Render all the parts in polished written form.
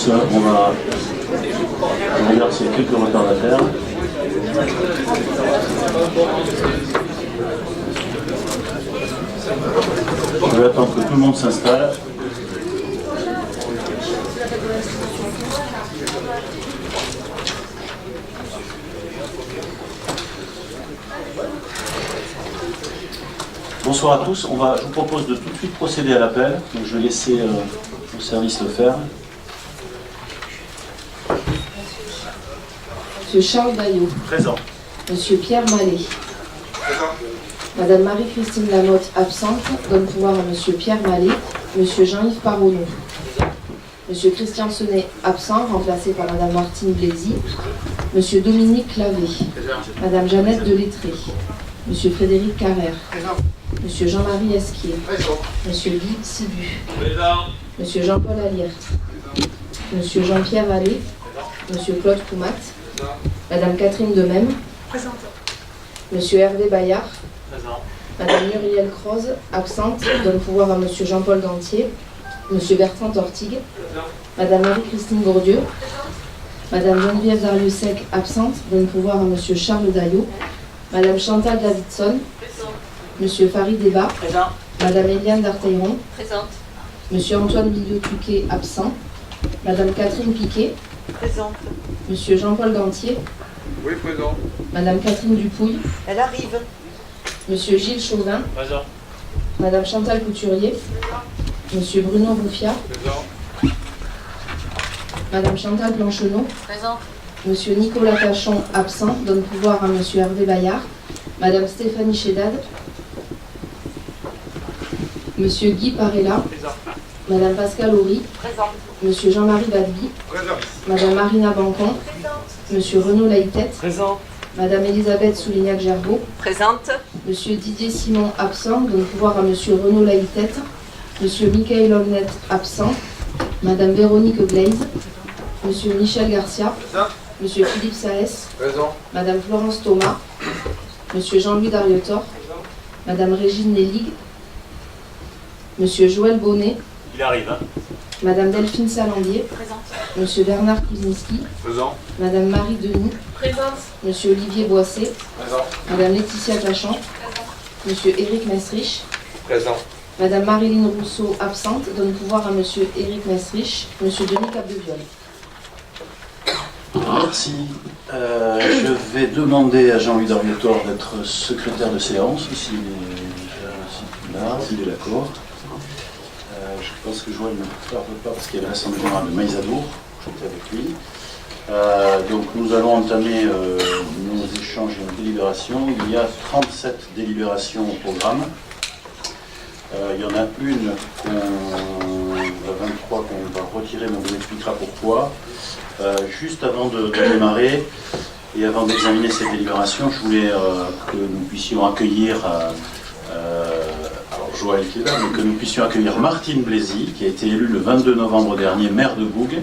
on va regarder s'il y a quelques retardataires. Je vais attendre que tout le monde s'installe. Bonsoir à tous. Je vous propose de tout de suite procéder à l'appel. Donc je vais laisser au service le faire. Monsieur Charles Daillot. Présent. Monsieur Pierre Mallet. Présent. Madame Marie-Christine Lamotte, absente. Donne pouvoir à Monsieur Pierre Mallet. Monsieur Jean-Yves Paronneau. Monsieur Christian Senet, absent, remplacé par Madame Martine Blaisy. Monsieur Dominique Clavé. Madame Jeannette Delettré. Monsieur Frédéric Carrère. Monsieur Jean-Marie Esquier. Monsieur Guy Sibu. Monsieur Jean-Paul Aliert. Monsieur Jean-Pierre Vallée. Monsieur Claude Coumat. Madame Catherine Demesme. Présente. Monsieur Hervé Bayard. Présent. Madame Muriel Croze, absente, donne pouvoir à Monsieur Jean-Paul Gantier. Monsieur Bertrand Tortigue. Madame Marie-Christine Gourdieu. Madame Geneviève Dariussec, absente, donne pouvoir à Monsieur Charles Daillot. Madame Chantal Davidson. Monsieur Farid Eba. Présent. Madame Eliane D'Arteyron. Présente. Monsieur Antoine Milieu-Tuquet, absent. Madame Catherine Piquet. Présente. Monsieur Jean-Paul Gantier. Oui, présent. Madame Catherine Dupouille. Elle arrive. Monsieur Gilles Chauvin. Présent. Madame Chantal Couturier. Monsieur Bruno Rouffia. Présent. Madame Chantal Blancheneau. Présente. Monsieur Nicolas Cachon, absent, donne pouvoir à Monsieur Hervé Bayard. Madame Stéphanie Chédad. Monsieur Guy Parella. Présent. Madame Pascal Horry. Présente. Monsieur Jean-Marie Badby. Présent. Madame Marina Bancon. Monsieur Renaud Laïtette. Présent. Madame Elisabeth Soulignac-Gerbeau. Présente. Monsieur Didier Simon, absent, donne pouvoir à Monsieur Renaud Laïtette. Monsieur Michael Olnet, absent. Madame Véronique Glaise. Monsieur Michel Garcia. Présent. Monsieur Philippe Saès. Présent. Madame Florence Thomas. Monsieur Jean-Louis Dariotor. Madame Régine Léligue. Monsieur Joël Bonnet. Il arrive, hein. Madame Delphine Salandier. Présente. Monsieur Bernard Kuzinski. Présent. Madame Marie Denis. Présente. Monsieur Olivier Boissé. Présent. Madame Laetitia Cachan. Monsieur Éric Mesrich. Présent. Madame Marilyn Rousseau, absente, donne pouvoir à Monsieur Éric Mesrich. Monsieur Denis Capdeviol. Merci. Je vais demander à Jean-Louis Dariotor d'être secrétaire de séance, s'il est là, s'il est d'accord. Je pense que Joël ne parle pas parce qu'il y a l'Assemblée générale de Maïsadour. J'étais avec lui. Donc nous allons entamer nos échanges et nos délibérations. Il y a 37 délibérations au programme. Il y en a une, 23, qu'on va retirer, mais on vous expliquera pourquoi. Juste avant de démarrer et avant d'examiner cette délibération, je voulais que nous puissions accueillir, alors Joël qui est là, mais que nous puissions accueillir Martine Blaisy, qui a été élue le 22 novembre dernier maire de Boug.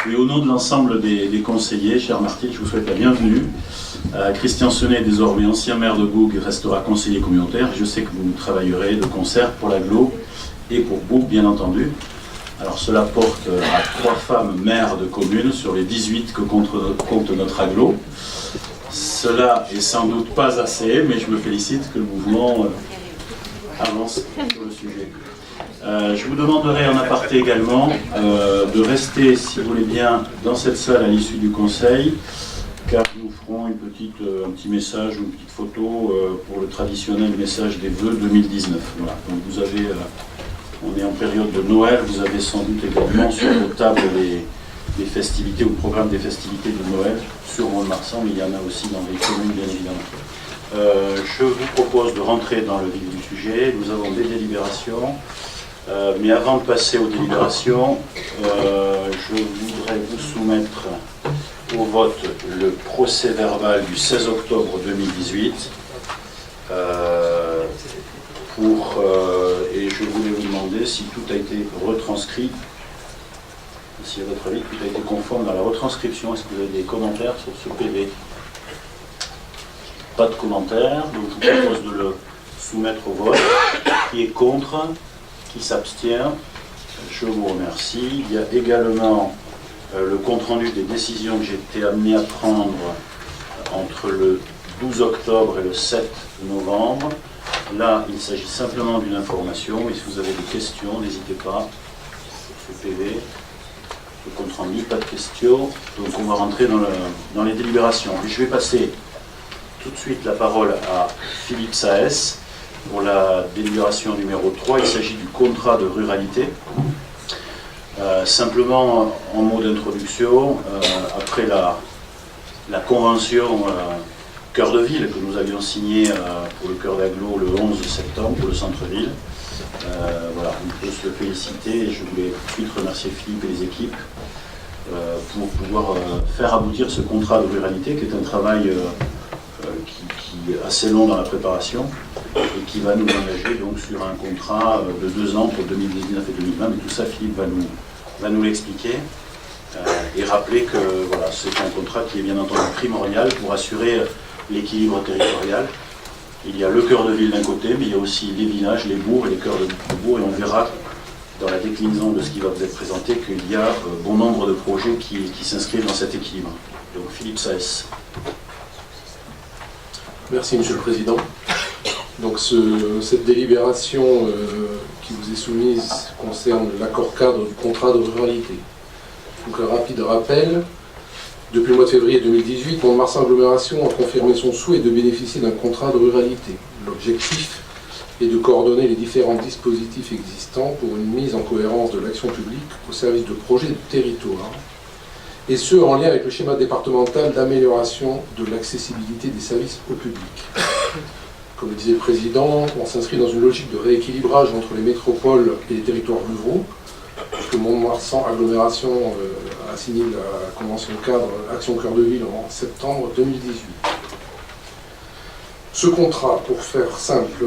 Et au nom de l'ensemble des conseillers, chère Martine, je vous souhaite la bienvenue. Christian Senet, désormais ancien maire de Boug, restera conseiller communautaire. Je sais que vous travaillerez de concert pour l'agglo et pour Boug, bien entendu. Alors cela porte à 3 femmes maires de communes sur les 18 que compte notre agglo. Cela est sans doute pas assez, mais je me félicite que le mouvement avance sur le sujet. Je vous demanderai en aparté également de rester, si vous voulez bien, dans cette salle à l'issue du conseil, car nous ferons un petit message, une petite photo pour le traditionnel message des vœux 2019. Voilà. Donc vous avez, on est en période de Noël, vous avez sans doute également sur vos tables des festivités ou le programme des festivités de Noël sur Mont-de-Marsan, mais il y en a aussi dans les communes, bien évidemment. Je vous propose de rentrer dans le vif du sujet. Nous avons des délibérations. Mais avant de passer aux délibérations, je voudrais vous soumettre au vote le procès verbal du 16 octobre 2018. Et je voulais vous demander si tout a été retranscrit, si à votre avis tout a été conforme à la retranscription. Est-ce que vous avez des commentaires sur ce PV? Pas de commentaires, donc je vous propose de le soumettre au vote. Qui est contre? Qui s'abstient? Je vous remercie. Il y a également le compte-rendu des décisions que j'ai été amené à prendre entre le 12 octobre et le 7 novembre. Là, il s'agit simplement d'une information, et si vous avez des questions, n'hésitez pas sur ce PV. Le compte-rendu, pas de questions. Donc on va rentrer dans les délibérations. Et je vais passer tout de suite la parole à Philippe Saès pour la délibération numéro 3. Il s'agit du contrat de ruralité. Simplement, en mot d'introduction, après la convention Cœur de Ville que nous avions signée pour le Cœur d'Aglo le 11 septembre pour le centre-ville, voilà, on peut se féliciter et je voulais tout de suite remercier Philippe et les équipes pour pouvoir faire aboutir ce contrat de ruralité qui est un travail qui est assez long dans la préparation et qui va nous engager donc sur un contrat de 2 ans pour 2019 et 2020, mais tout ça Philippe va nous l'expliquer et rappeler que voilà, c'est un contrat qui est bien entendu primordial pour assurer l'équilibre territorial. Il y a le cœur de ville d'un côté, mais il y a aussi les villages, les bourgs et les cœurs de bourgs, et on verra dans la déclinaison de ce qui va vous être présenté qu'il y a bon nombre de projets qui s'inscrivent dans cet équilibre. Donc Philippe Saès. Merci Monsieur le Président. Donc cette délibération qui vous est soumise concerne l'accord cadre du contrat de ruralité. Donc un rapide rappel. Depuis le mois de février 2018, Mont-de-Marsan Agglomération a confirmé son souhait de bénéficier d'un contrat de ruralité. L'objectif est de coordonner les différents dispositifs existants pour une mise en cohérence de l'action publique au service de projets de territoire, et ce en lien avec le schéma départemental d'amélioration de l'accessibilité des services au public. Comme le disait le Président, on s'inscrit dans une logique de rééquilibrage entre les métropoles et les territoires ruraux, puisque Mont-de-Marsan Agglomération a signé la convention cadre Action Cœur de Ville en septembre 2018. Ce contrat, pour faire simple,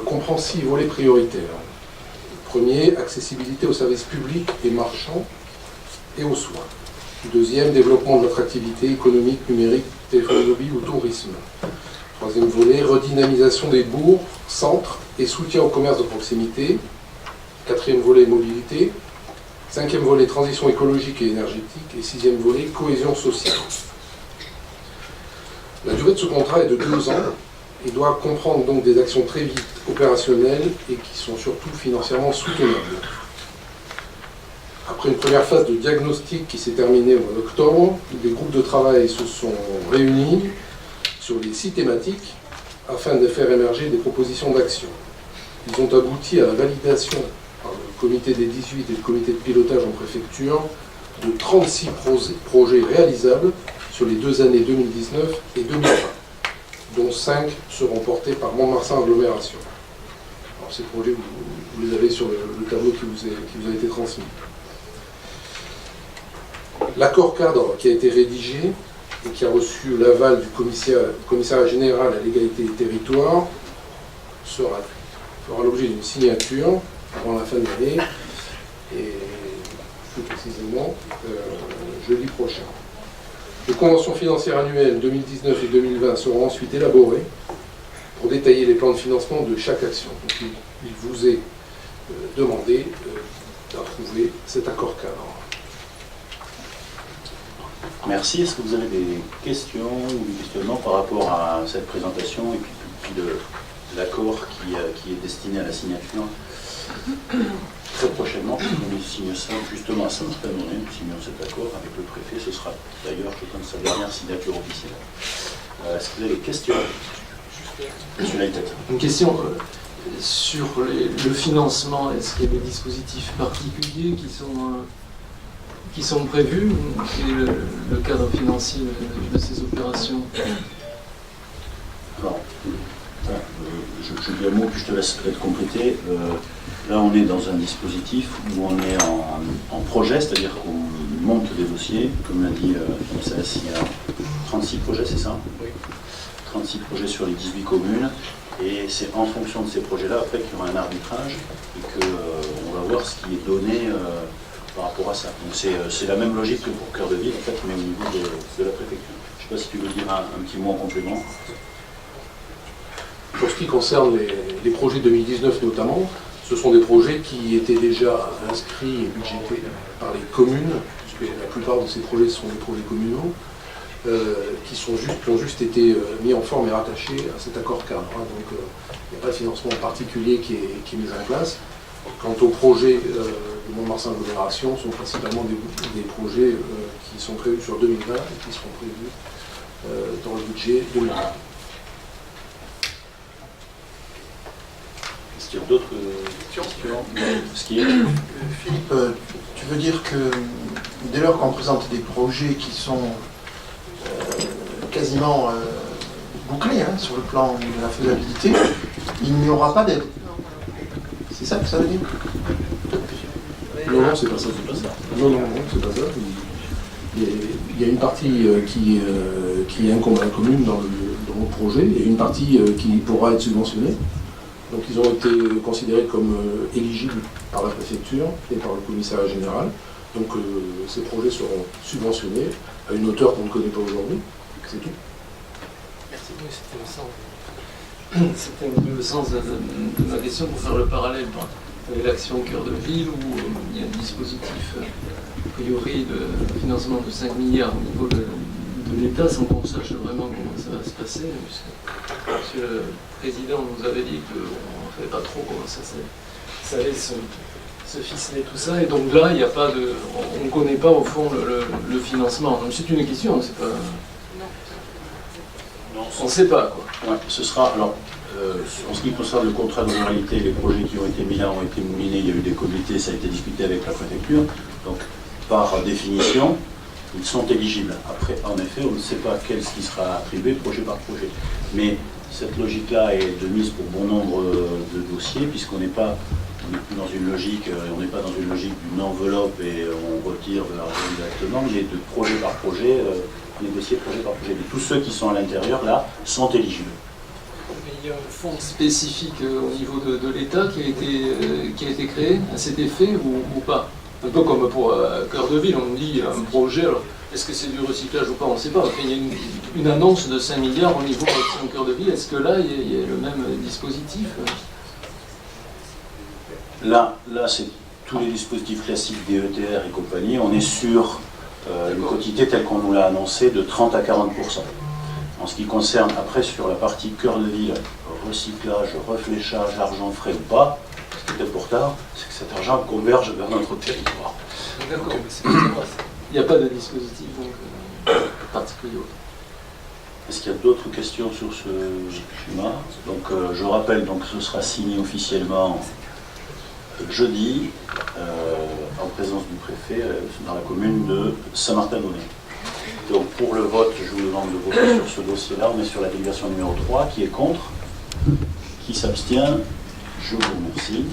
comprend 6 volets prioritaires. Premier, accessibilité aux services publics et marchands et aux soins. Deuxième, développement de l'attractivité économique, numérique, téléphonie mobile ou tourisme. Troisième volet, redynamisation des bourgs, centres et soutien au commerce de proximité. Quatrième volet, mobilité. Cinquième volet, transition écologique et énergétique. Et sixième volet, cohésion sociale. La durée de ce contrat est de 2 ans et doit comprendre donc des actions très vite opérationnelles et qui sont surtout financièrement soutenables. Après une première phase de diagnostic qui s'est terminée au mois d'octobre, des groupes de travail se sont réunis sur les 6 thématiques afin de faire émerger des propositions d'action. Ils ont abouti à la validation par le comité des 18 et le comité de pilotage en préfecture de 36 projets réalisables sur les 2 années 2019 et 2020, dont 5 seront portés par Mont-de-Marsan Agglomération. Alors ces projets, vous les avez sur le tableau qui vous a été transmis. L'accord cadre qui a été rédigé et qui a reçu l'aval du commissariat général à l'égalité des territoires fera l'objet d'une signature avant la fin de l'année et plus précisément jeudi prochain. Les conventions financières annuelles 2019 et 2020 seront ensuite élaborées pour détailler les plans de financement de chaque action. Donc, il vous est demandé d'approuver cet accord cadre. Merci. Est-ce que vous avez des questions ou des questionnements par rapport à cette présentation et puis de l'accord qui est destiné à la signature très prochainement? On signe ça justement à Saint-Martin-Monnaie, nous signons cet accord avec le préfet. Ce sera d'ailleurs, je pense, sa dernière signature officielle. Est-ce que vous avez des questions? Monsieur Laïtette. Une question sur le financement. Est-ce qu'il y a des dispositifs particuliers qui sont prévus? Quel est le cadre financier de ces opérations? Alors, je dis un mot, puis je te laisse peut-être compléter. Là, on est dans un dispositif où on est en projet, c'est-à-dire qu'on monte des dossiers. Comme l'a dit Philippe Saès, il y a 36 projets, c'est ça? Oui. 36 projets sur les 18 communes. Et c'est en fonction de ces projets-là, après, qu'il y aura un arbitrage et qu'on va voir ce qui est donné par rapport à ça. Donc c'est la même logique que pour Cœur de Ville, en fait, mais au niveau de la préfecture. Je ne sais pas si tu veux dire un petit mot en complément. Pour ce qui concerne les projets 2019 notamment, ce sont des projets qui étaient déjà inscrits et budgétés par les communes, puisque la plupart de ces projets sont des projets communaux, qui ont juste été mis en forme et rattachés à cet accord cadre. Donc il n'y a pas de financement particulier qui est mis en place. Quant aux projets de Mont-de-Marsan agglomération, sont principalement des projets qui sont prévus sur 2020 et qui seront prévus dans le budget 2020. Est-ce qu'il y a d'autres questions? Philippe, tu veux dire que dès lors qu'on présente des projets qui sont quasiment bouclés sur le plan de la faisabilité, il n'y aura pas d'aide? C'est ça que ça veut dire? Non, non, c'est pas ça. Non, c'est pas ça. Il y a une partie qui incombe à la commune dans le projet, et une partie qui pourra être subventionnée. Donc ils ont été considérés comme éligibles par la préfecture et par le commissariat général. Donc ces projets seront subventionnés à une hauteur qu'on ne connaît pas aujourd'hui. C'est tout. Merci. Oui, c'était un peu le sens de ma question, pour faire le parallèle avec l'action Cœur de Ville, où il y a un dispositif a priori de financement de 5 milliards au niveau de l'État, sans qu'on sache vraiment comment ça va se passer. Monsieur le Président nous avait dit qu'on ne savait pas trop comment ça allait se ficeler tout ça, et donc là, il n'y a pas de, on ne connaît pas au fond le financement. Donc c'est une question, c'est pas... On ne sait pas, quoi. Ouais, ce sera, alors, en ce qui concerne le contrat de ruralité, les projets qui ont été mis là ont été moulinés, il y a eu des comités, ça a été discuté avec la préfecture, donc par définition, ils sont éligibles. Après, en effet, on ne sait pas quel qui sera attribué projet par projet. Mais cette logique-là est de mise pour bon nombre de dossiers, puisqu'on n'est pas dans une logique, d'une enveloppe et on retire de l'argent directement, mais de projet par projet, les dossiers projet par projet. Mais tous ceux qui sont à l'intérieur, là, sont éligibles. Mais il y a un fonds spécifique au niveau de l'État qui a été créé à cet effet ou pas? Un peu comme pour Cœur de Ville, on dit un projet, est-ce que c'est du recyclage ou pas? On ne sait pas. Enfin, il y a une annonce de 5 milliards au niveau de Cœur de Ville. Est-ce que là, il y a le même dispositif? Là c'est tous les dispositifs classiques DETR et compagnie. On est sur une quotité telle qu'on nous l'a annoncé de 30 à 40%. En ce qui concerne après sur la partie Cœur de Ville, recyclage, refléchage, argent frais ou pas, ce qui est important, c'est que cet argent converge vers notre territoire. D'accord, mais c'est pas ça. Il n'y a pas de dispositif particulier. Est-ce qu'il y a d'autres questions sur ce schéma? Donc je rappelle, donc ce sera signé officiellement jeudi en présence du préfet dans la commune de Saint-Martin-d'Aulnay. Donc pour le vote, je vous demande de voter sur ce dossier-là. On est sur la délégation numéro 3. Qui est contre? Qui s'abstient? Je vous remercie.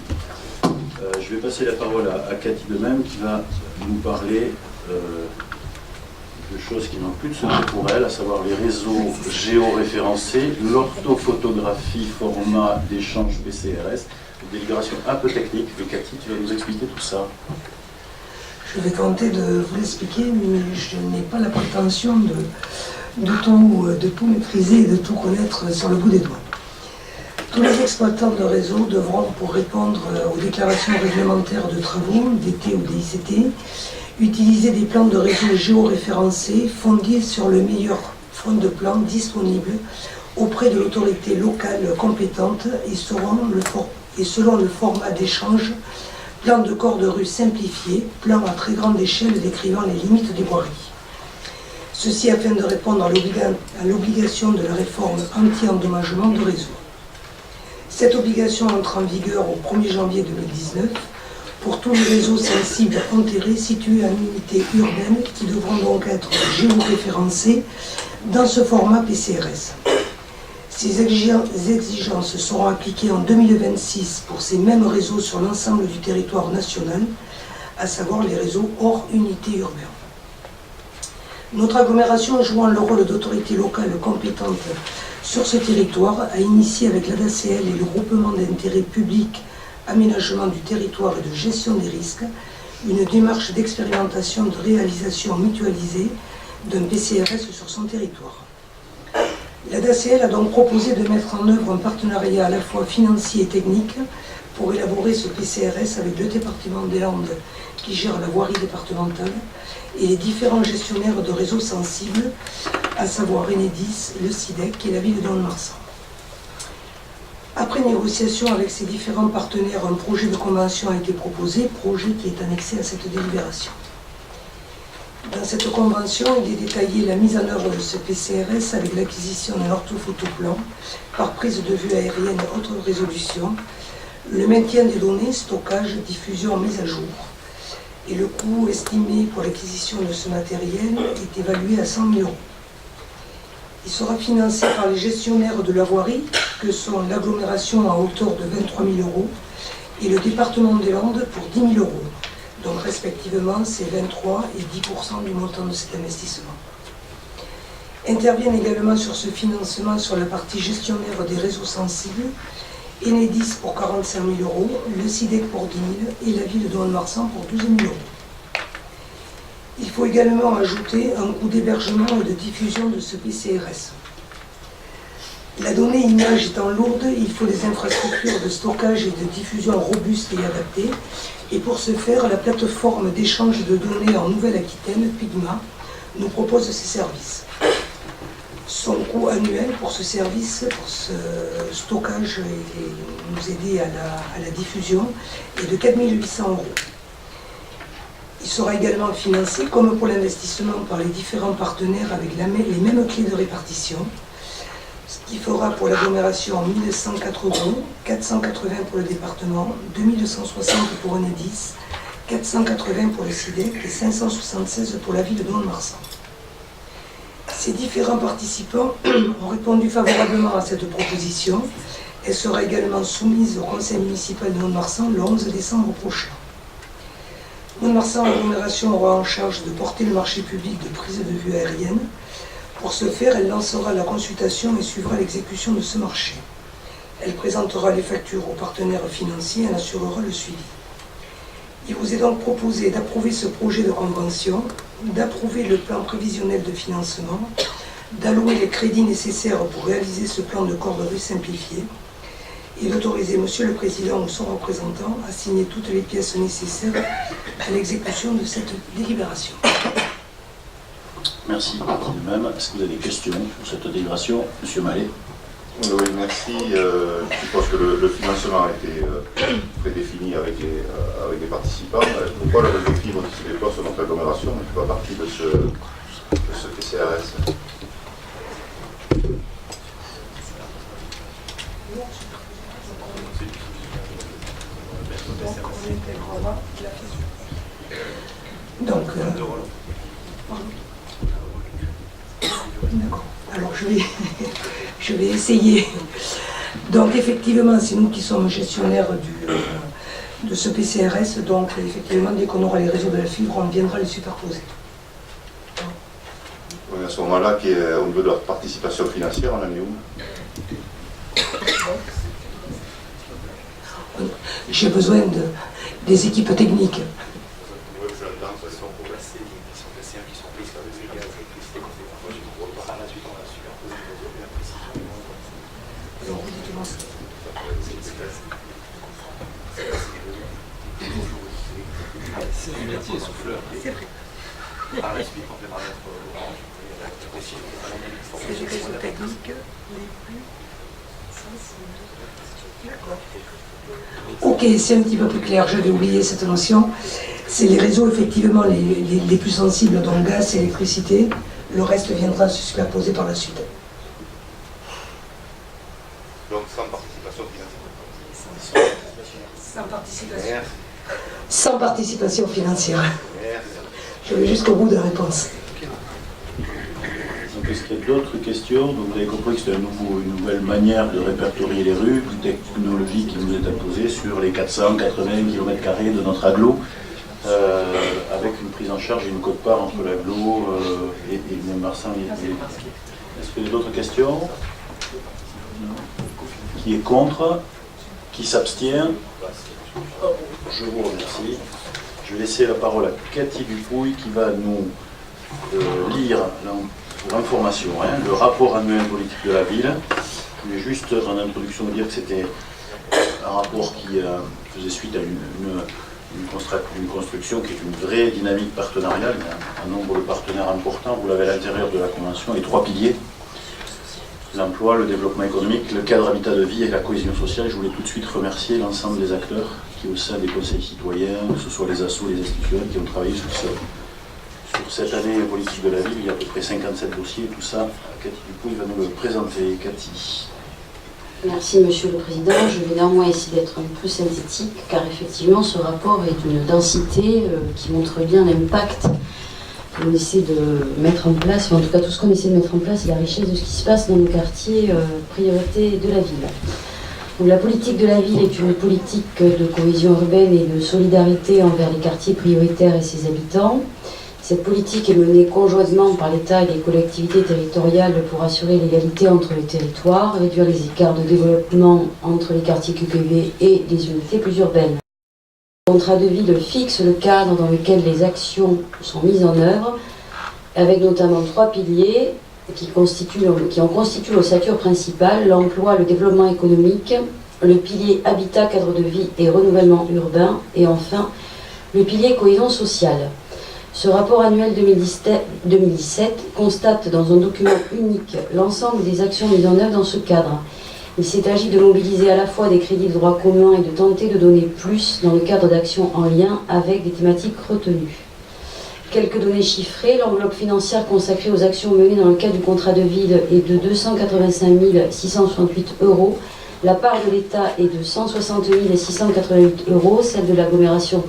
Je vais passer la parole à Cathy de même qui va nous parler de choses qui n'ont plus de secret pour elle, à savoir les réseaux géoréférencés, l'orthophotographie format d'échange PCRS, une délibération un peu technique. Mais Cathy, tu vas nous expliquer tout ça. Je vais tenter de vous l'expliquer, mais je n'ai pas la prétention de tout maîtriser et de tout connaître sur le bout des doigts. Tous les exploitants de réseau devront, pour répondre aux déclarations réglementaires de travaux, DT ou DICT, utiliser des plans de réseau géoréférencés fondés sur le meilleur front de plan disponible auprès de l'autorité locale compétente et selon le format d'échange, plan de corps de rue simplifié, plan à très grande échelle décrivant les limites des voiries. Ceci afin de répondre à l'obligation de la réforme anti-endommagement de réseau. Cette obligation entre en vigueur au 1er janvier 2019 pour tous les réseaux sensibles enterrés situés en unité urbaine qui devront donc être géoréférencés dans ce format PCRS. Ces exigences seront appliquées en 2026 pour ces mêmes réseaux sur l'ensemble du territoire national, à savoir les réseaux hors unité urbaine. Notre agglomération, jouant le rôle d'autorité locale compétente sur ce territoire, a initié avec l'ADACL et le groupement d'intérêt public aménagement du territoire et de gestion des risques une démarche d'expérimentation de réalisation mutualisée d'un PCRS sur son territoire. La DACL a donc proposé de mettre en œuvre un partenariat à la fois financier et technique pour élaborer ce PCRS avec le département des Landes qui gère la voirie départementale et les différents gestionnaires de réseaux sensibles, à savoir Enedis, le SIDEC et la ville de Mont-de-Marsan. Après négociation avec ces différents partenaires, un projet de convention a été proposé, projet qui est annexé à cette délibération. Dans cette convention, il est détaillé la mise en œuvre de ce PCRS avec l'acquisition d'un orthophotoplan par prise de vue aérienne et autres résolutions, le maintien des données, stockage, diffusion, mise à jour. Et le coût estimé pour l'acquisition de ce matériel est évalué à 100 000 €. Il sera financé par les gestionnaires de la voirie, que sont l'agglomération à hauteur de 23 000 € et le département des Landes pour 10 000 €. Donc respectivement, c'est 23 et 10% du montant de cet investissement. Interviennent également sur ce financement sur la partie gestionnaire des réseaux sensibles, Enedis pour 45 000 €, le SIDEC pour 10 000 € et la ville de Mont-de-Marsan pour 12 000 €. Il faut également ajouter un coût d'hébergement et de diffusion de ce PCRS. La donnée image étant lourde, il faut des infrastructures de stockage et de diffusion robustes et adaptées. Et pour ce faire, la plateforme d'échange de données en Nouvelle-Aquitaine, Pigma, nous propose ces services. Son coût annuel pour ce service, pour ce stockage et nous aider à la diffusion, est de 4 800 €. Il sera également financé, comme pour l'investissement, par les différents partenaires avec les mêmes clés de répartition, ce qui fera pour l'agglomération 1 104 €, 480 pour le département, 2 260 pour Enedis, 480 pour le SIDEC et 576 pour la ville de Mont-de-Marsan. Ces différents participants ont répondu favorablement à cette proposition. Elle sera également soumise au conseil municipal de Mont-de-Marsan le 11 décembre prochain. Mont-de-Marsan Agglomération aura en charge de porter le marché public de prise de vue aérienne. Pour ce faire, elle lancera la consultation et suivra l'exécution de ce marché. Elle présentera les factures aux partenaires financiers et en assurera le suivi. Il vous est donc proposé d'approuver ce projet de convention, d'approuver le plan prévisionnel de financement, d'allouer les crédits nécessaires pour réaliser ce plan de corderie simplifié et d'autoriser Monsieur le Président ou son représentant à signer toutes les pièces nécessaires à l'exécution de cette délibération. Merci. De même, est-ce que vous avez des questions sur cette délibération? Monsieur Mallet. Oui, merci. Je pense que le financement a été prédéfini avec les participants. Pourquoi le réseau fibre qui se déploie sur notre agglomération ne fait pas partie de ce PCRS? Donc, d'accord. Alors je vais essayer. Donc effectivement, c'est nous qui sommes gestionnaires de ce PCRS. Donc effectivement, dès qu'on aura les réseaux de la fibre, on viendra les superposer. Oui, à ce moment-là, au niveau de leur participation financière, on en est où? J'ai besoin des équipes techniques. C'est du métier souffleur. C'est vrai. Par la suite, on verra mettre C'est les réseaux techniques les plus sensibles. Ok, c'est un petit peu plus clair, j'avais oublié cette notion. C'est les réseaux effectivement les plus sensibles, donc gaz et électricité. Le reste viendra se superposer par la suite. Donc sans participation financière. Sans participation. Sans participation financière. Je vais jusqu'au bout de la réponse. Donc, est-ce qu'il y a d'autres questions? Donc, vous avez compris que c'est une nouvelle manière de répertorier les rues, une technologie qui nous est imposée sur les 480 km² de notre agglo, avec une prise en charge et une quote-part entre l'agglo et Mont-de-Marsan. Est-ce qu'il y a d'autres questions? Qui est contre? Qui s'abstient? Je vous remercie. Je vais laisser la parole à Cathy Dupouille qui va nous lire pour information, hein, le rapport annuel politique de la ville. Je voulais juste en introduction vous dire que c'était un rapport qui faisait suite à une construction qui est une vraie dynamique partenariale. Il y a un nombre de partenaires importants, vous l'avez à l'intérieur de la Convention, les 3 piliers: l'emploi, le développement économique, le cadre habitat de vie et la cohésion sociale. Je voulais tout de suite remercier l'ensemble des acteurs qui, au sein des conseils citoyens, que ce soit les assos, les institutions, qui ont travaillé sur cette année politique de la ville. Il y a à peu près 57 dossiers, tout ça. Cathy Dupouy va nous le présenter. Cathy. Merci Monsieur le Président. Je vais néanmoins essayer d'être un peu synthétique, car effectivement ce rapport est d'une densité qui montre bien l'impact qu'on essaie de mettre en place, en tout cas tout ce qu'on essaie de mettre en place, et la richesse de ce qui se passe dans nos quartiers priorité de la ville. Donc, la politique de la ville est une politique de cohésion urbaine et de solidarité envers les quartiers prioritaires et ses habitants. Cette politique est menée conjointement par l'État et les collectivités territoriales pour assurer l'égalité entre les territoires, réduire les écarts de développement entre les quartiers QPV et les unités plus urbaines. Le contrat de ville fixe le cadre dans lequel les actions sont mises en œuvre, avec notamment 3 piliers qui en constituent l'ossature principale: l'emploi, le développement économique, le pilier habitat, cadre de vie et renouvellement urbain, et enfin le pilier cohésion sociale. Ce rapport annuel 2017 constate dans un document unique l'ensemble des actions mises en œuvre dans ce cadre. Il s'est agi de mobiliser à la fois des crédits de droit commun et de tenter de donner plus dans le cadre d'actions en lien avec des thématiques retenues. Quelques données chiffrées: l'enveloppe financière consacrée aux actions menées dans le cadre du contrat de ville est de 285 668 €. La part de l'État est de 160 688 €, celle de l'agglomération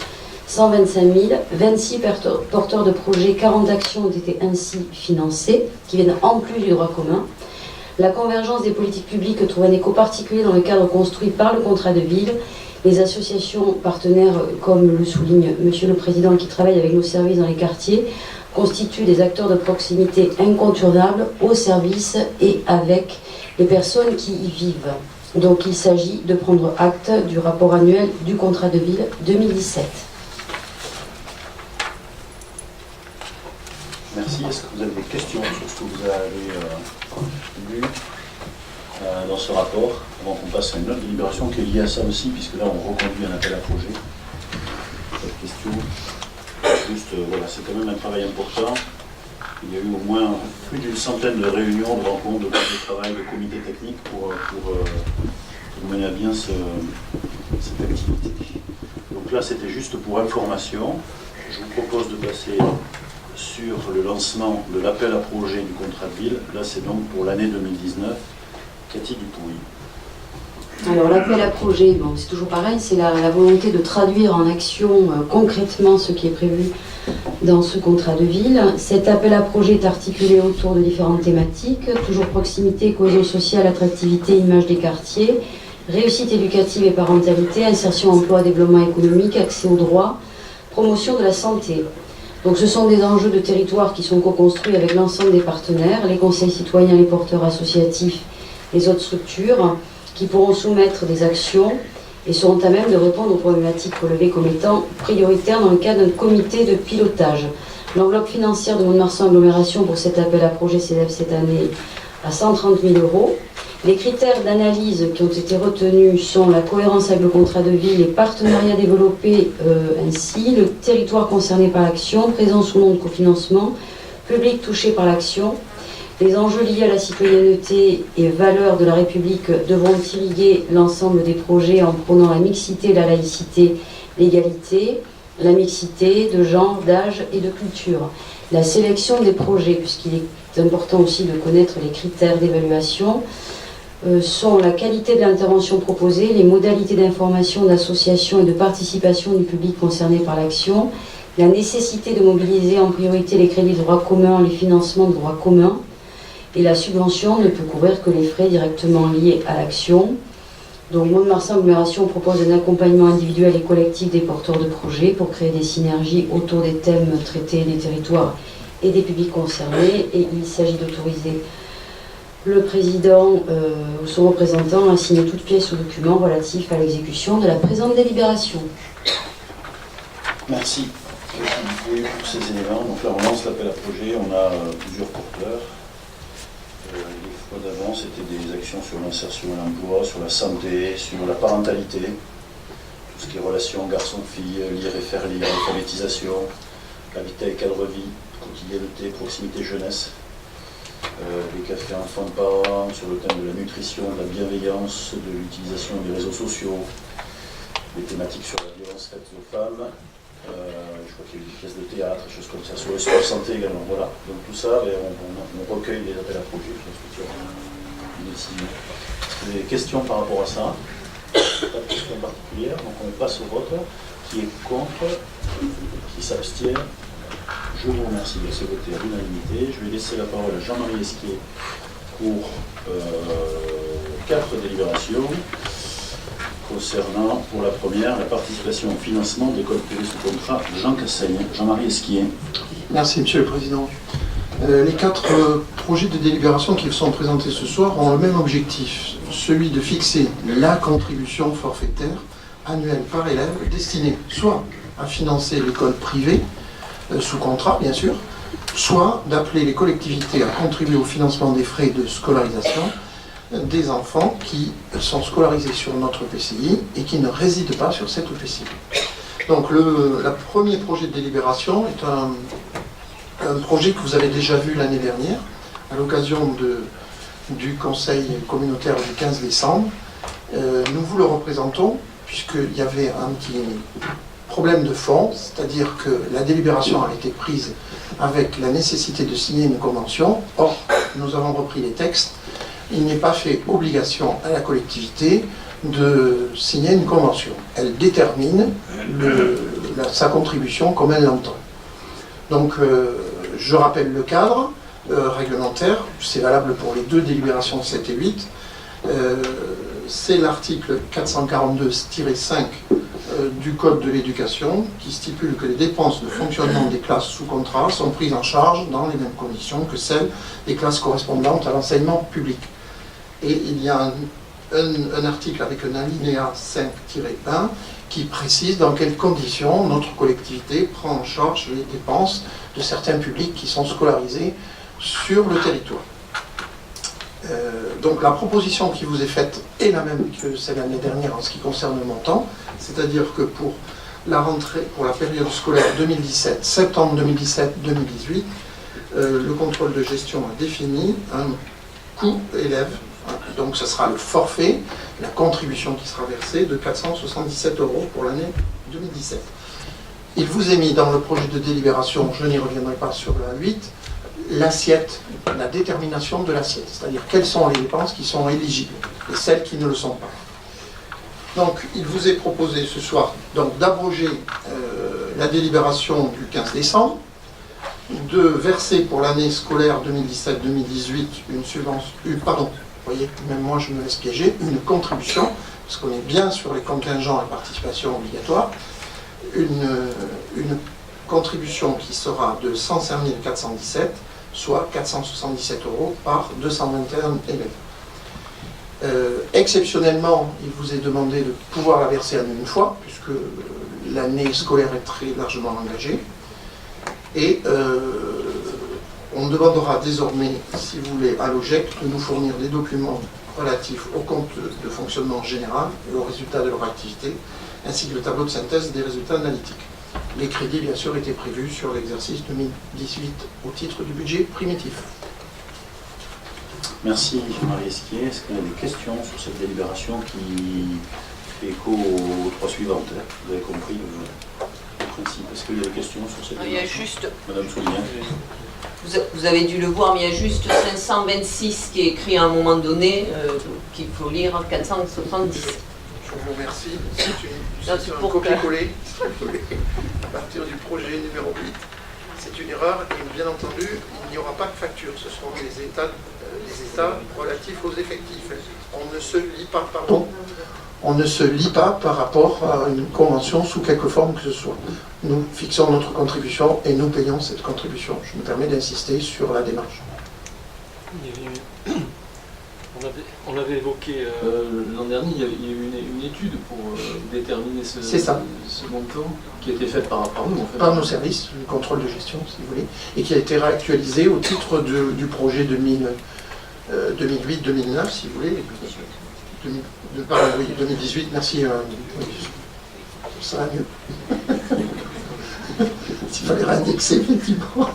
125 000, 26 porteurs de projets, 40 actions ont été ainsi financées, qui viennent en plus du droit commun. La convergence des politiques publiques trouve un écho particulier dans le cadre construit par le contrat de ville. Les associations partenaires, comme le souligne Monsieur le Président, qui travaillent avec nos services dans les quartiers, constituent des acteurs de proximité incontournables au service et avec les personnes qui y vivent. Donc il s'agit de prendre acte du rapport annuel du contrat de ville 2017. Merci. Est-ce que vous avez des questions sur ce que vous avez lu dans ce rapport, avant qu'on passe à une autre délibération qui est liée à ça aussi, puisque là on reconduit un appel à projet. Cette question, juste, voilà, c'est quand même un travail important. Il y a eu au moins plus d'une centaine de réunions, de rencontres, de groupes de travail, de comités techniques pour mener à bien cette activité. Donc là, c'était juste pour information. Je vous propose de passer sur le lancement de l'appel à projet du contrat de ville. Là, c'est donc pour l'année 2019. Cathy Dupouy. Alors l'appel à projet, bon, c'est toujours pareil, c'est la volonté de traduire en action concrètement ce qui est prévu dans ce contrat de ville. Cet appel à projet est articulé autour de différentes thématiques: toujours proximité, cohésion sociale, attractivité, image des quartiers, réussite éducative et parentalité, insertion, emploi, développement économique, accès aux droits, promotion de la santé. Donc ce sont des enjeux de territoire qui sont co-construits avec l'ensemble des partenaires, les conseils citoyens, les porteurs associatifs, les autres structures, qui pourront soumettre des actions et seront à même de répondre aux problématiques relevées comme étant prioritaires dans le cadre d'un comité de pilotage. L'enveloppe financière de Mont-de-Marsan Agglomération pour cet appel à projet s'élève cette année à 130 000 €. Les critères d'analyse qui ont été retenus sont la cohérence avec le contrat de ville, les partenariats développés ainsi, le territoire concerné par l'action, présence ou non de cofinancement, public touché par l'action. Les enjeux liés à la citoyenneté et valeurs de la République devront irriguer l'ensemble des projets en prônant la mixité, la laïcité, l'égalité, la mixité de genre, d'âge et de culture. La sélection des projets, puisqu'il est important aussi de connaître les critères d'évaluation, sont la qualité de l'intervention proposée, les modalités d'information, d'association et de participation du public concerné par l'action, la nécessité de mobiliser en priorité les crédits de droit commun, les financements de droit commun, et la subvention ne peut couvrir que les frais directement liés à l'action. Donc Mont-de-Marsan Agglomération propose un accompagnement individuel et collectif des porteurs de projets pour créer des synergies autour des thèmes traités des territoires et des publics concernés, et il s'agit d'autoriser le président ou son représentant à signer toute pièce ou document relatif à l'exécution de la présente délibération. Merci. Oui, pour ces éléments, donc là on lance l'appel à projet, on a plusieurs porteurs. Les fois d'avant, c'était des actions sur l'insertion et l'emploi, sur la santé, sur la parentalité, tout ce qui est relations garçon-fille, lire et faire lire, alphabétisation, habitat et cadre-vie, quotidienneté, proximité jeunesse, des cafés enfants de parents sur le thème de la nutrition, de la bienveillance, de l'utilisation des réseaux sociaux, des thématiques sur la violence faite aux femmes. Je crois qu'il y a eu des pièces de théâtre, des choses comme ça, sur le sport santé également. Voilà. Donc tout ça, on recueille les appels à projets. Je pense que tu auras une décision. Est-ce que vous avez des questions par rapport à ça? Pas de questions particulières. Donc on passe au vote. Qui est contre? Qui s'abstient? Je vous remercie de ce voter à l'unanimité. Je vais laisser la parole à Jean-Marie Esquier pour 4 délibérations. Concernant, pour la première, la participation au financement d'écoles privées sous contrat, Jean Cassaigne. Jean-Marie Esquier. Merci, Monsieur le Président. Les 4 projets de délibération qui sont présentés ce soir ont le même objectif, celui de fixer la contribution forfaitaire annuelle par élève destinée soit à financer l'école privée, sous contrat bien sûr, soit d'appeler les collectivités à contribuer au financement des frais de scolarisation des enfants qui sont scolarisés sur notre EPCI et qui ne résident pas sur cette EPCI. Donc le premier projet de délibération est un projet que vous avez déjà vu l'année dernière à l'occasion du Conseil communautaire du 15 décembre. Nous vous le représentons puisqu'il y avait un petit problème de fond, c'est-à-dire que la délibération a été prise avec la nécessité de signer une convention. Or, nous avons repris les textes. Il n'est pas fait obligation à la collectivité de signer une convention. Elle détermine sa contribution comme elle l'entend. Donc, je rappelle le cadre réglementaire, c'est valable pour les 2 délibérations 7 et 8. C'est l'article 442-5 du Code de l'éducation qui stipule que les dépenses de fonctionnement des classes sous contrat sont prises en charge dans les mêmes conditions que celles des classes correspondantes à l'enseignement public. Et il y a un article avec un alinéa 5-1 qui précise dans quelles conditions notre collectivité prend en charge les dépenses de certains publics qui sont scolarisés sur le territoire. Donc la proposition qui vous est faite est la même que celle l'année dernière en ce qui concerne le montant, c'est-à-dire que pour la rentrée, pour la période scolaire 2017, septembre 2017-2018, le contrôle de gestion a défini un coût élève. Donc ce sera le forfait, la contribution qui sera versée de 477 € pour l'année 2017. Il vous est mis dans le projet de délibération, je n'y reviendrai pas sur la 8, l'assiette, la détermination de l'assiette, c'est-à-dire quelles sont les dépenses qui sont éligibles et celles qui ne le sont pas. Donc il vous est proposé ce soir donc d'abroger la délibération du 15 décembre, de verser pour l'année scolaire 2017-2018 une subvention, vous voyez, même moi je me laisse piéger, une contribution, parce qu'on est bien sur les contingents et participations obligatoires, une contribution qui sera de 105 417, soit 477 € par 221 élèves. Exceptionnellement, il vous est demandé de pouvoir la verser en une fois, puisque l'année scolaire est très largement engagée. Et on demandera désormais, si vous voulez, à l'OGEC de nous fournir des documents relatifs au compte de fonctionnement général et aux résultats de leur activité, ainsi que le tableau de synthèse des résultats analytiques. Les crédits, bien sûr, étaient prévus sur l'exercice 2018 au titre du budget primitif. Merci Jean-Marie Esquier. Est-ce qu'il y a des questions sur cette délibération qui fait écho aux 3 suivantes? Vous avez compris le principe. Est-ce qu'il y a des questions sur cette délibération? Il y a juste... Madame Soulignan. Vous avez dû le voir, mais il y a juste 526 qui est écrit à un moment donné, qu'il faut lire 470. Je vous remercie. C'est un pour copier-coller à partir du projet numéro 8. C'est une erreur et bien entendu, il n'y aura pas de facture. Ce seront les états relatifs aux effectifs. On ne se lie pas, on ne se lie pas par rapport à une convention sous quelque forme que ce soit. Nous fixons notre contribution et nous payons cette contribution. Je me permets d'insister sur la démarche. On avait évoqué l'an dernier, il y a eu une étude pour déterminer ce montant qui a été faite par nous en fait. Par nos services, le contrôle de gestion si vous voulez, et qui a été réactualisé au titre du projet 2008-2009 si vous voulez, 2018, merci, ça va mieux. S'il fallait réindexer effectivement.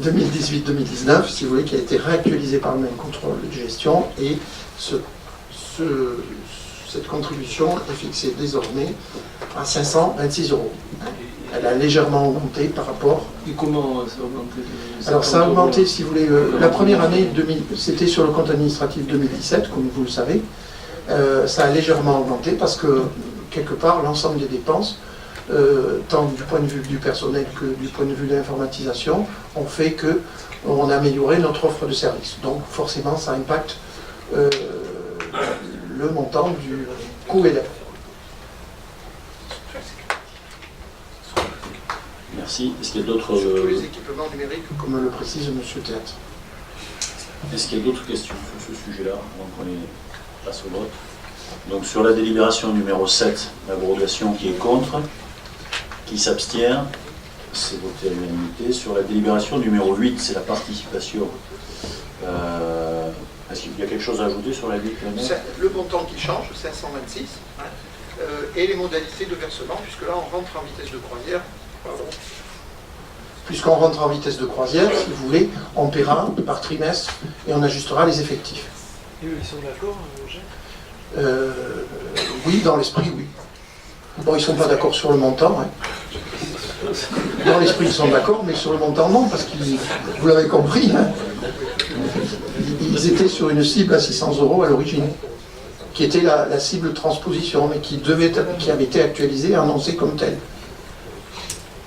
2018-2019, si vous voulez, qui a été réactualisé par le même contrôle de gestion, et cette contribution est fixée désormais à 526 €. Elle a légèrement augmenté par rapport... Et comment ça a augmenté? Alors ça a augmenté, si vous voulez, la première année, c'était sur le compte administratif 2017, comme vous le savez. Ça a légèrement augmenté parce que, quelque part, l'ensemble des dépenses, tant du point de vue du personnel que du point de vue de l'informatisation, ont fait qu'on a amélioré notre offre de service. Donc forcément, ça impacte le montant du coût élève. Merci. Est-ce qu'il y a d'autres... Surtout les équipements numériques, comme le précise M. Théâtre. Est-ce qu'il y a d'autres questions sur ce sujet-là avant qu'on passe au vote? Donc sur la délibération numéro 7, l'abrogation qui est contre, qui s'abstient, c'est voté à l'unanimité. Sur la délibération numéro 8, c'est la participation. Est-ce qu'il y a quelque chose à ajouter sur la 8? Le montant qui change, 526, et les modalités de versement, puisque là on rentre en vitesse de croisière. Puisqu'on rentre en vitesse de croisière, si vous voulez, on paiera par trimestre et on ajustera les effectifs. Et eux, ils sont d'accord, oui, dans l'esprit, oui. Bon, ils ne sont pas d'accord sur le montant. Hein. Dans l'esprit, ils sont d'accord, mais sur le montant, non, parce que vous l'avez compris, hein, ils étaient sur une cible à 600 € à l'origine, qui était la cible transposition, mais qui avait été actualisée et annoncée comme telle.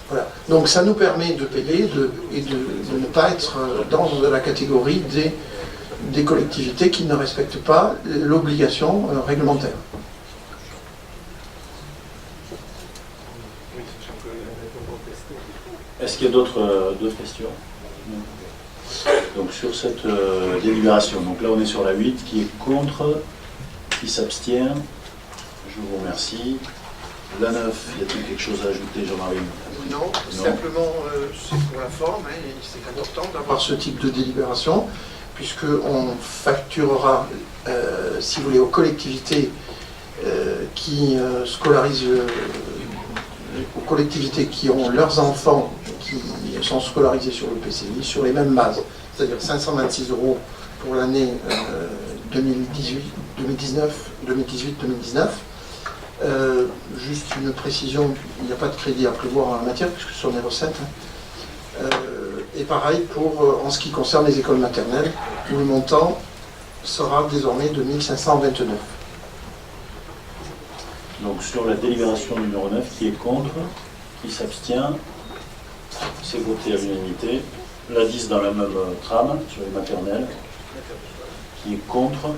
Voilà. Donc ça nous permet de payer et de ne pas être dans la catégorie des collectivités qui ne respectent pas l'obligation réglementaire. Est-ce qu'il y a d'autres questions? Donc sur cette délibération, donc là on est sur la 8, qui est contre, qui s'abstient, je vous remercie. La 9, y a-t-il quelque chose à ajouter, Jean-Marie? Non, simplement c'est pour la forme, hein, c'est important d'avoir ce type de délibération, puisqu'on facturera, si vous voulez, aux collectivités qui scolarisent, aux collectivités qui ont leurs enfants qui sont scolarisés sur le PCI, sur les mêmes bases, c'est-à-dire 526 € pour l'année 2018-2019. Juste une précision, il n'y a pas de crédit à prévoir en la matière, puisque ce sont des recettes. Et pareil en ce qui concerne les écoles maternelles, où le montant sera désormais de 1529. Donc sur la délibération numéro 9, qui est contre, qui s'abstient, c'est voté à l'unanimité. La 10 dans la même trame, sur les maternelles, qui est contre,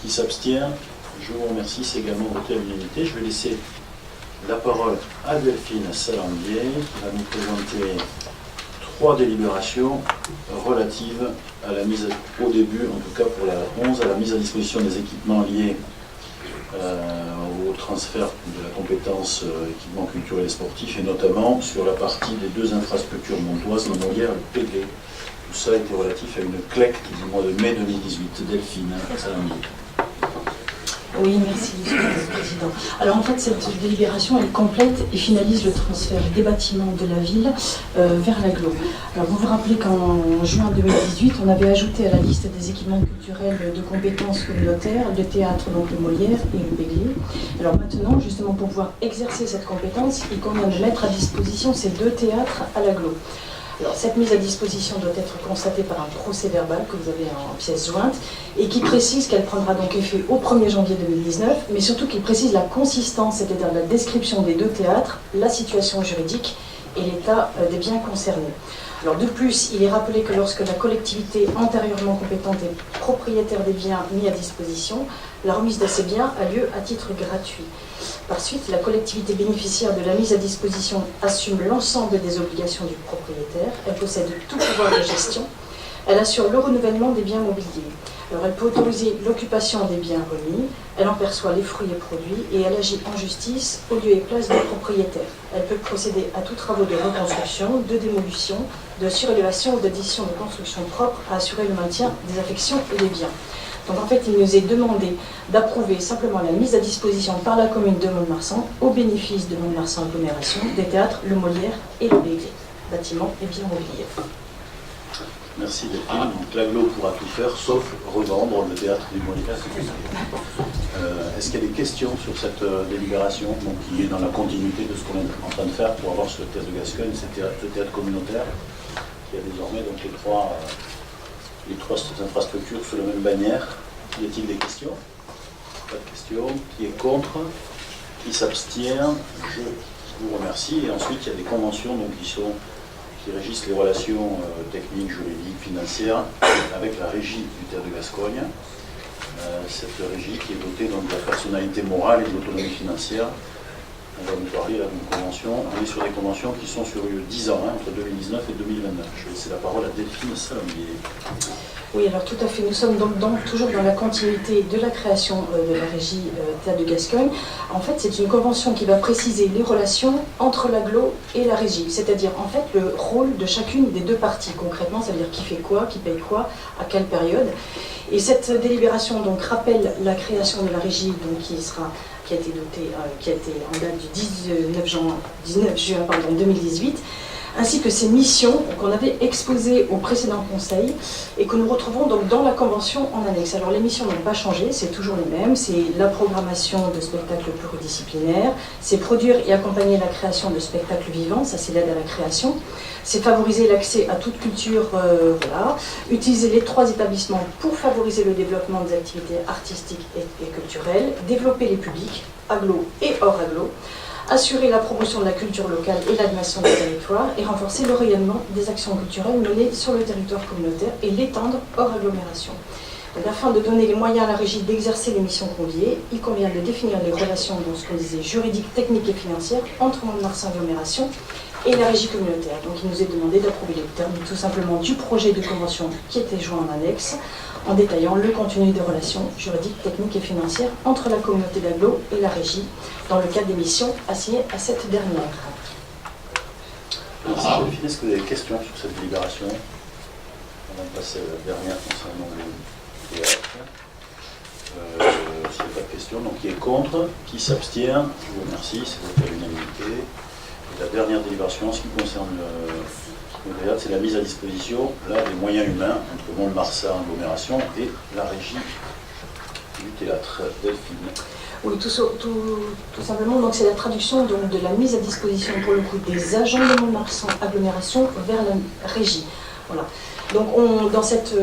qui s'abstient. Je vous remercie, c'est également voté à l'unanimité. Je vais laisser la parole à Delphine Salandier, qui va nous présenter 3 délibérations relatives à la mise au début, en tout cas pour la 11, à la mise à disposition des équipements liés au transfert de la compétence équipement culturel et sportif, et notamment sur la partie des 2 infrastructures montoises, la Molière et le PG. Tout ça était relatif à une CLEC du mois de mai 2018. Delphine Salandier. Oui, merci, Monsieur le Président. Alors en fait, cette délibération, elle complète et finalise le transfert des bâtiments de la ville vers l'agglo. Alors vous vous rappelez qu'en juin 2018, on avait ajouté à la liste des équipements culturels de compétences communautaires le théâtre, donc le Molière et le Bélier. Alors maintenant, justement, pour pouvoir exercer cette compétence, il convient de mettre à disposition ces 2 théâtres à l'agglo. Alors, cette mise à disposition doit être constatée par un procès-verbal que vous avez en pièce jointe et qui précise qu'elle prendra donc effet au 1er janvier 2019, mais surtout qu'il précise la consistance, c'est-à-dire la description des 2 théâtres, la situation juridique et l'état des biens concernés. Alors de plus, il est rappelé que lorsque la collectivité antérieurement compétente est propriétaire des biens mis à disposition, la remise de ces biens a lieu à titre gratuit. Par suite, la collectivité bénéficiaire de la mise à disposition assume l'ensemble des obligations du propriétaire, elle possède tout pouvoir de gestion, elle assure le renouvellement des biens mobiliers. Alors elle peut autoriser l'occupation des biens remis, elle en perçoit les fruits et produits et elle agit en justice au lieu et place du propriétaire. Elle peut procéder à tous travaux de reconstruction, de démolition, de surélévation ou d'addition de construction propre à assurer le maintien des affections et des biens. Donc en fait, il nous est demandé d'approuver simplement la mise à disposition par la commune de Mont-de-Marsan, au bénéfice de Mont-de-Marsan agglomération, des théâtres Le Molière et le Béglé, bâtiments et biens mobiliers. Merci Delphine. Donc l'aglo pourra tout faire sauf revendre le théâtre du Molière. Est-ce qu'il y a des questions sur cette délibération, donc, qui est dans la continuité de ce qu'on est en train de faire pour avoir ce théâtre de Gascogne, ce théâtre communautaire, qui a désormais donc les trois infrastructures sous la même bannière? Y a-t-il des questions? Pas de questions. Qui est contre? Qui s'abstient? Je vous remercie. Et ensuite, il y a des conventions donc, qui régissent les relations techniques, juridiques, financières avec la régie du théâtre de Gascogne. Cette régie qui est dotée donc, de la personnalité morale et de l'autonomie financière. On va nous parler là d'une convention. On est sur des conventions qui sont sur 10 ans, entre 2019 et 2029. Je vais laisser la parole à Delphine Salombier. Oui, alors tout à fait. Nous sommes donc toujours dans la continuité de la création de la régie Théâtre de Gascogne. En fait, c'est une convention qui va préciser les relations entre l'agglo et la régie, c'est-à-dire en fait le rôle de chacune des deux parties. Concrètement, ça veut dire qui fait quoi, qui paye quoi, à quelle période. Et cette délibération donc rappelle la création de la régie, donc qui a été dotée, qui a été en date du 19 juin 2018. Ainsi que ses missions qu'on avait exposées au précédent conseil et que nous retrouvons donc dans la convention en annexe. Alors les missions n'ont pas changé, c'est toujours les mêmes, c'est la programmation de spectacles pluridisciplinaires, c'est produire et accompagner la création de spectacles vivants, ça c'est l'aide à la création, c'est favoriser l'accès à toute culture, utiliser les 3 établissements pour favoriser le développement des activités artistiques et culturelles, développer les publics, agglo et hors agglo, assurer la promotion de la culture locale et l'animation des territoires et renforcer le rayonnement des actions culturelles menées sur le territoire communautaire et l'étendre hors agglomération. Donc, afin de donner les moyens à la régie d'exercer les missions conviées, il convient de définir les relations, donc ce qu'on disait, juridiques, techniques et financières entre Mont-de-Marsan agglomération et la régie communautaire. Donc il nous est demandé d'approuver les termes tout simplement du projet de convention qui était joint en annexe, en détaillant le contenu des relations juridiques, techniques et financières entre la communauté d'agglo et la régie, dans le cadre des missions assignées à cette dernière. Merci Delphine. Est-ce que vous avez des questions sur cette délibération? On va passer à la dernière concernant le théâtre. S'il n'y a pas de questions, donc qui est contre? Qui s'abstient? Je vous remercie, c'est voté à l'unanimité. La dernière délibération, en ce qui concerne le théâtre, c'est la mise à disposition là, des moyens humains entre Mont-de-Marsan agglomération et la régie du théâtre. Delphine. Oui, tout simplement, donc c'est la traduction donc, de la mise à disposition pour le coup des agents de Mont-de-Marsan agglomération vers la régie. Voilà. Donc dans cette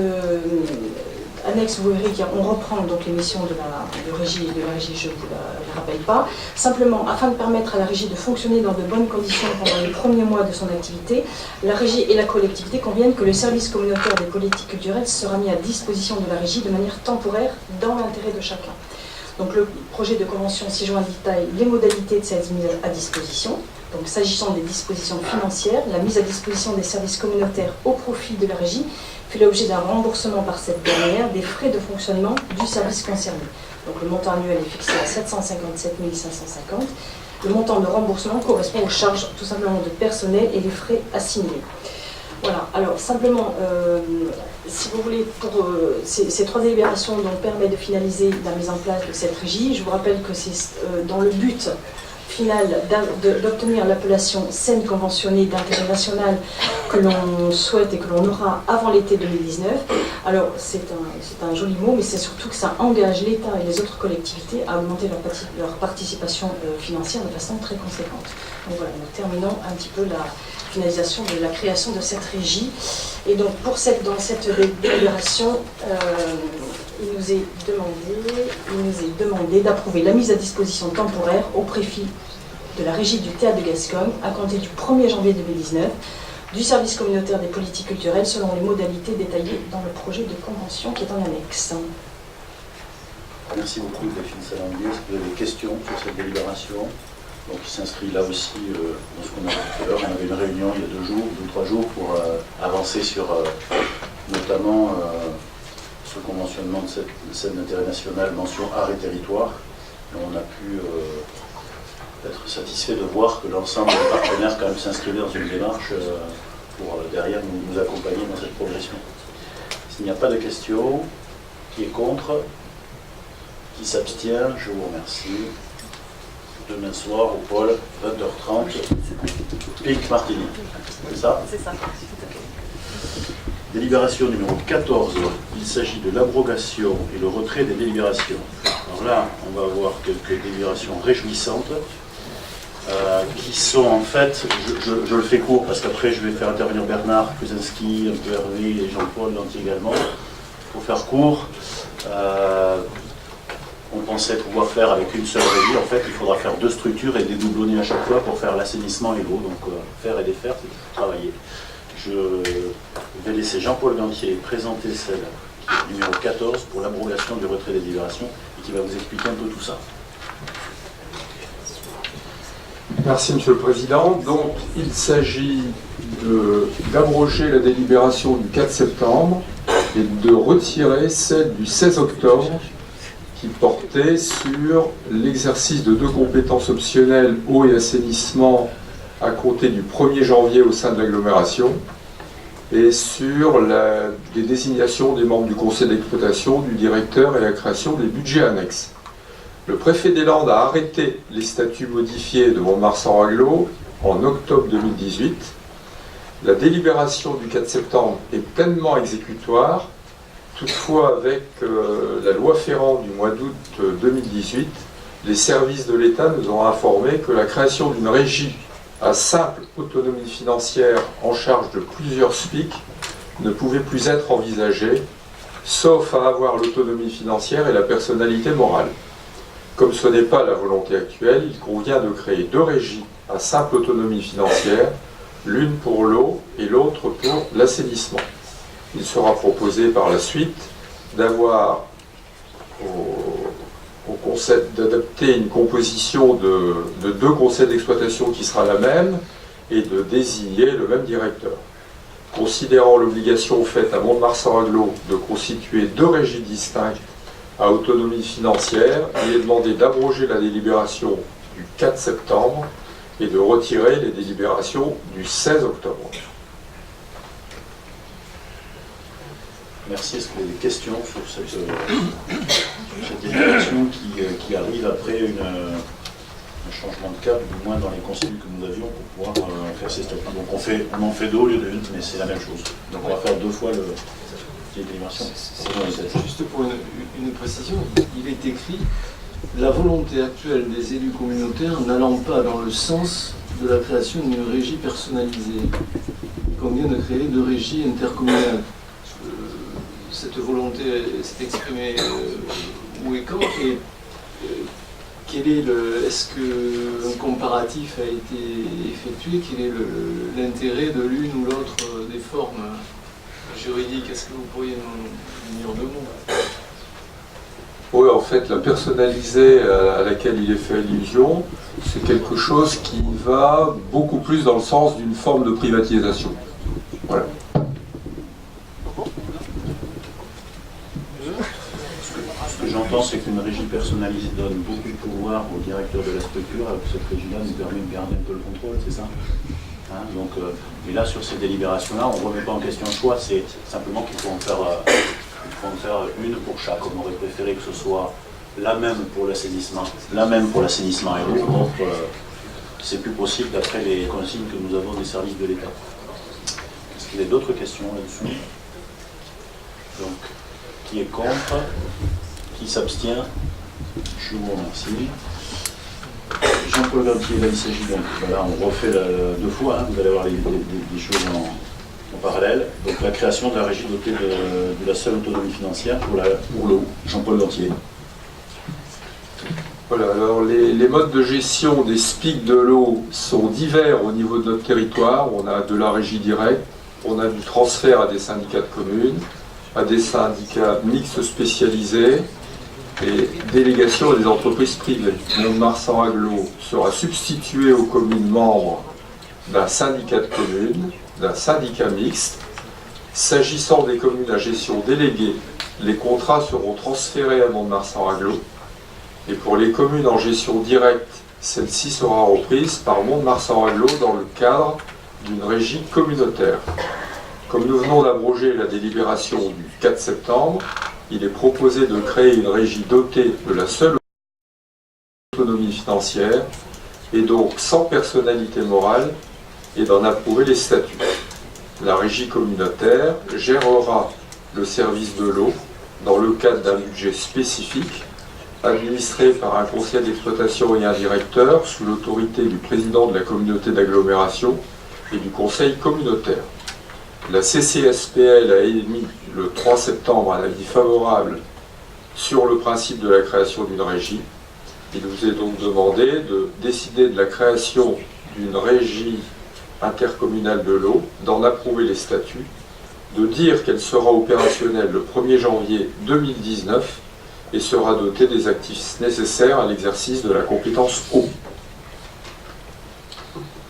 annexe, vous verrez qu'on reprend donc les missions de la régie, je ne vous la rappelle pas. Simplement, afin de permettre à la régie de fonctionner dans de bonnes conditions pendant les premiers mois de son activité, la régie et la collectivité conviennent que le service communautaire des politiques culturelles sera mis à disposition de la régie de manière temporaire dans l'intérêt de chacun. Donc le projet de convention ci-joint détaille les modalités de cette mise à disposition. Donc s'agissant des dispositions financières, la mise à disposition des services communautaires au profit de la régie fait l'objet d'un remboursement par cette dernière des frais de fonctionnement du service concerné. Donc le montant annuel est fixé à 757 550. Le montant de remboursement correspond aux charges tout simplement de personnel et les frais assignés. Voilà, alors simplement, si vous voulez, pour ces 3 délibérations permettent de finaliser la mise en place de cette régie. Je vous rappelle que c'est dans le but final d'obtenir l'appellation scène conventionnée d'intérêt national que l'on souhaite et que l'on aura avant l'été 2019. Alors c'est un joli mot, mais c'est surtout que ça engage l'État et les autres collectivités à augmenter leur participation financière de façon très conséquente. Donc voilà, nous terminons un petit peu la finalisation de la création de cette régie. Et donc dans cette délibération, il nous est demandé d'approuver la mise à disposition temporaire au profit de la régie du théâtre de Gascogne à compter du 1er janvier 2019 du service communautaire des politiques culturelles selon les modalités détaillées dans le projet de convention qui est en annexe. Merci beaucoup Delphine Salombier. Est-ce que vous avez des questions sur cette délibération? Donc il s'inscrit là aussi dans ce qu'on a dit tout à l'heure. On avait une réunion il y a 2 ou 3 jours pour avancer sur notamment ce conventionnement de scène d'intérêt national, mention art et territoire. Et on a pu être satisfait de voir que l'ensemble des partenaires quand même s'inscrivaient dans une démarche pour derrière nous accompagner dans cette progression. S'il n'y a pas de questions, qui est contre? Qui s'abstient? Je vous remercie. Demain soir, au pôle, 20h30, Pic Martigny. C'est ça? C'est ça. Délibération numéro 14. Il s'agit de l'abrogation et le retrait des délibérations. Alors là, on va avoir quelques délibérations réjouissantes qui sont en fait, je le fais court parce qu'après je vais faire intervenir Bernard Kuzinski, un peu Hervé et Jean-Paul Lantier également. Pour faire court, on pensait pouvoir faire avec une seule régie. En fait, il faudra faire 2 structures et des doublonnés à chaque fois pour faire l'assainissement et l'eau. Donc faire et défaire, c'est travailler. Je vais laisser Jean-Paul Lantier présenter celle qui est numéro 14 pour l'abrogation du retrait des délibérations et qui va vous expliquer un peu tout ça. Merci Monsieur le Président. Donc il s'agit d'abroger la délibération du 4 septembre et de retirer celle du 16 octobre qui portait sur l'exercice de 2 compétences optionnelles eau et assainissement à compter du 1er janvier au sein de l'agglomération et sur les désignations des membres du conseil d'exploitation, du directeur et la création des budgets annexes. Le préfet des Landes a arrêté les statuts modifiés de Mont-de-Marsan-Raglo en octobre 2018. La délibération du 4 septembre est pleinement exécutoire. Toutefois, avec la loi Ferrand du mois d'août 2018, les services de l'État nous ont informé que la création d'une régie à simple autonomie financière en charge de plusieurs SPIC ne pouvait plus être envisagée, sauf à avoir l'autonomie financière et la personnalité morale. Comme ce n'est pas la volonté actuelle, il convient de créer 2 régies à simple autonomie financière, l'une pour l'eau et l'autre pour l'assainissement. Il sera proposé par la suite d'avoir au concept d'adapter une composition de 2 conseils d'exploitation qui sera la même et de désigner le même directeur. Considérant l'obligation faite à Mont-de-Marsan-Raglo de constituer 2 régies distinctes à autonomie financière, il est demandé d'abroger la délibération du 4 septembre et de retirer les délibérations du 16 octobre. Merci. Est-ce qu'il y a des questions sur cette délibération qui arrive après un changement de cap, du moins dans les consignes que nous avions pour pouvoir faire ces statuts? Donc on en fait 2 au lieu de 1, mais c'est la même chose. Donc on va faire 2 fois les délibérations. Juste pour une précision, il est écrit la volonté actuelle des élus communautaires n'allant pas dans le sens de la création d'une régie personnalisée. Il convient de créer 2 régies intercommunales. Cette volonté s'est exprimée où et quand, et est-ce qu'un comparatif a été effectué? Quel est l'intérêt de l'une ou l'autre des formes juridiques? Est-ce que vous pourriez nous dire 2 mots? Oui, en fait, la personnalisée à laquelle il est fait allusion, c'est quelque chose qui va beaucoup plus dans le sens d'une forme de privatisation. Voilà. Ce que j'entends, c'est qu'une régie personnalisée donne beaucoup de pouvoir au directeur de la structure, alors que cette régie-là nous permet de garder un peu le contrôle, c'est ça? Donc, mais là, sur ces délibérations-là, on ne remet pas en question le choix, c'est simplement qu'il faut en faire une pour chaque. On aurait préféré que ce soit la même pour l'assainissement, la même pour l'assainissement et l'eau. Donc, c'est plus possible d'après les consignes que nous avons des services de l'État. Est-ce qu'il y a d'autres questions là-dessus? Donc, qui est contre? Qui s'abstient? Je vous remercie. Jean-Paul Lantier, là il s'agit donc, voilà, on refait 2 fois, vous allez avoir des choses en parallèle. Donc la création de la régie dotée de la seule autonomie financière pour l'eau. Jean-Paul Lantier. Voilà, alors les modes de gestion des SPIC de l'eau sont divers au niveau de notre territoire. On a de la régie directe, on a du transfert à des syndicats de communes, à des syndicats mixtes spécialisés et délégation à des entreprises privées. Mont-de-Marsan-Raglo sera substitué aux communes membres d'un syndicat de communes, d'un syndicat mixte S'agissant des communes à gestion déléguée, les contrats seront transférés à Mont-de-Marsan-Aglo. Et pour les communes en gestion directe, celle-ci sera reprise par Mont-de-Marsan-Aglo dans le cadre d'une régie communautaire. Comme nous venons d'abroger la délibération du 4 septembre, il est proposé de créer une régie dotée de la seule autonomie financière et donc sans personnalité morale et d'en approuver les statuts. La régie communautaire gérera le service de l'eau dans le cadre d'un budget spécifique administré par un conseil d'exploitation et un directeur sous l'autorité du président de la communauté d'agglomération et du conseil communautaire. La CCSPL a émis le 3 septembre un avis favorable sur le principe de la création d'une régie. Il vous est donc demandé de décider de la création d'une régie intercommunale de l'eau, d'en approuver les statuts, de dire qu'elle sera opérationnelle le 1er janvier 2019 et sera dotée des actifs nécessaires à l'exercice de la compétence eau.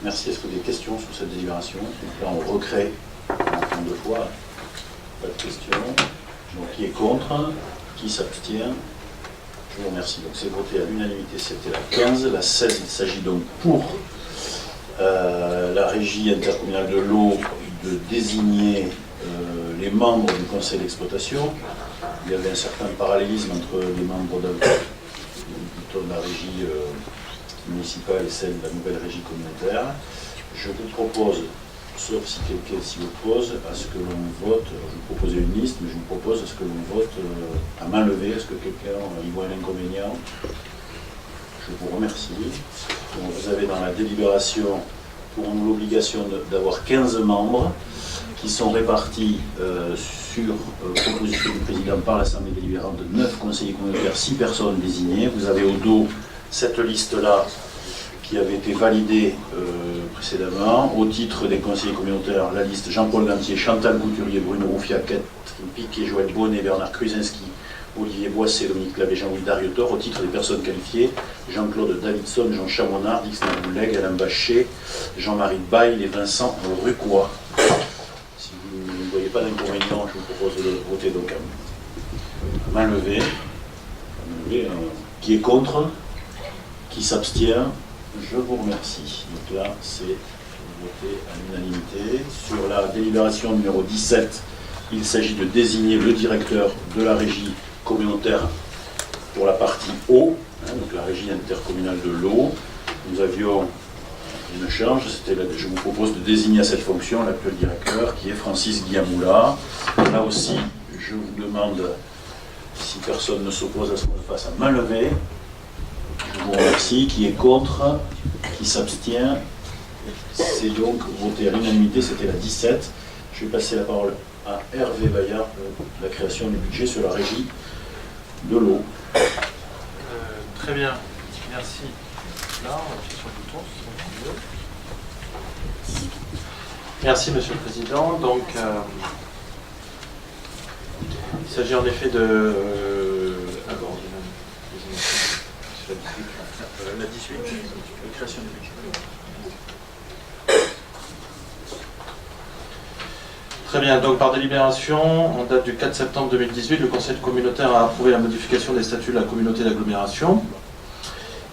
Merci. Est-ce que des questions sur cette délibération? Donc là, on recrée en deux fois. Pas de questions. Donc, qui est contre? Qui s'abstient? Je vous remercie. Donc, c'est voté à l'unanimité. C'était la 15. La 16, il s'agit donc pour la régie intercommunale de l'eau de désigner les membres du conseil d'exploitation. Il y avait un certain parallélisme entre les membres de la régie municipale et celle de la nouvelle régie communautaire. Je vous propose, sauf si quelqu'un s'y oppose, à ce que l'on vote, je vous propose une liste, mais je vous propose à ce que l'on vote à main levée. Est-ce que quelqu'un y voit un inconvénient? Je vous remercie. Donc, vous avez dans la délibération pour nous l'obligation d'avoir 15 membres qui sont répartis sur proposition du président par l'Assemblée délibérante de 9 conseillers communautaires, 6 personnes désignées. Vous avez au dos cette liste-là qui avait été validée précédemment. Au titre des conseillers communautaires, la liste Jean-Paul Gantier, Chantal Couturier, Bruno Rouffia, Catherine Piquet, Joël Bonnet, Bernard Kruzinski, Olivier Boisset, Dominique Lavé, Jean-Louis Dariotor. Au titre des personnes qualifiées, Jean-Claude Davidson, Jean Chamonard, Dixon Bouleg, Alain Bachet, Jean-Marie Baille et Vincent Rucois. Si vous ne voyez pas d'inconvénient, je vous propose de voter donc à main levée. Qui est contre? Qui s'abstient? Je vous remercie. Donc là, c'est voté à l'unanimité. Sur la délibération numéro 17, il s'agit de désigner le directeur de la régie communautaire pour la partie eau, donc la régie intercommunale de l'eau. Nous avions une change, je vous propose de désigner à cette fonction l'actuel directeur qui est Francis Guillamoula. Là aussi, je vous demande, si personne ne s'oppose à ce qu'on le fasse à main levée. Je vous remercie. Qui est contre? Qui s'abstient? C'est donc voté à l'unanimité, c'était la 17. Je vais passer la parole à Hervé Bayard pour la création du budget sur la régie de l'eau. Très bien, merci. Là, on appuie sur le bouton. Merci, Monsieur le Président. Donc, il s'agit en effet de... la 18, la création du budget. Très bien, donc par délibération, en date du 4 septembre 2018, le Conseil communautaire a approuvé la modification des statuts de la communauté d'agglomération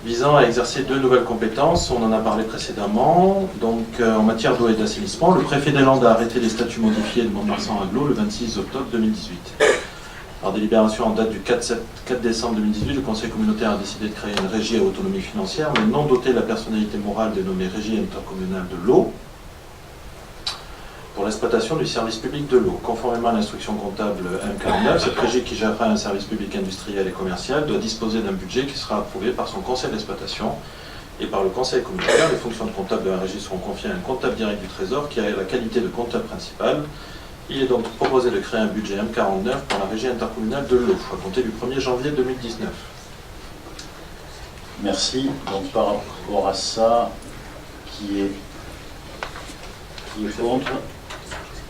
visant à exercer 2 nouvelles compétences. On en a parlé précédemment. Donc en matière d'eau et d'assainissement, le préfet des Landes a arrêté les statuts modifiés de Mont-de-Marsan-Aglo le 26 octobre 2018. Par délibération en date du 4 décembre 2018, le Conseil communautaire a décidé de créer une régie à autonomie financière, mais non dotée de la personnalité morale dénommée Régie intercommunale de l'eau, pour l'exploitation du service public de l'eau. Conformément à l'instruction comptable M49, cette régie qui gérera un service public industriel et commercial doit disposer d'un budget qui sera approuvé par son conseil d'exploitation et par le conseil communautaire. Les fonctions de comptable de la régie seront confiées à un comptable direct du Trésor qui a la qualité de comptable principal. Il est donc proposé de créer un budget M49 pour la régie intercommunale de l'eau, à compter du 1er janvier 2019. Merci. Donc par rapport à ça, qui est contre?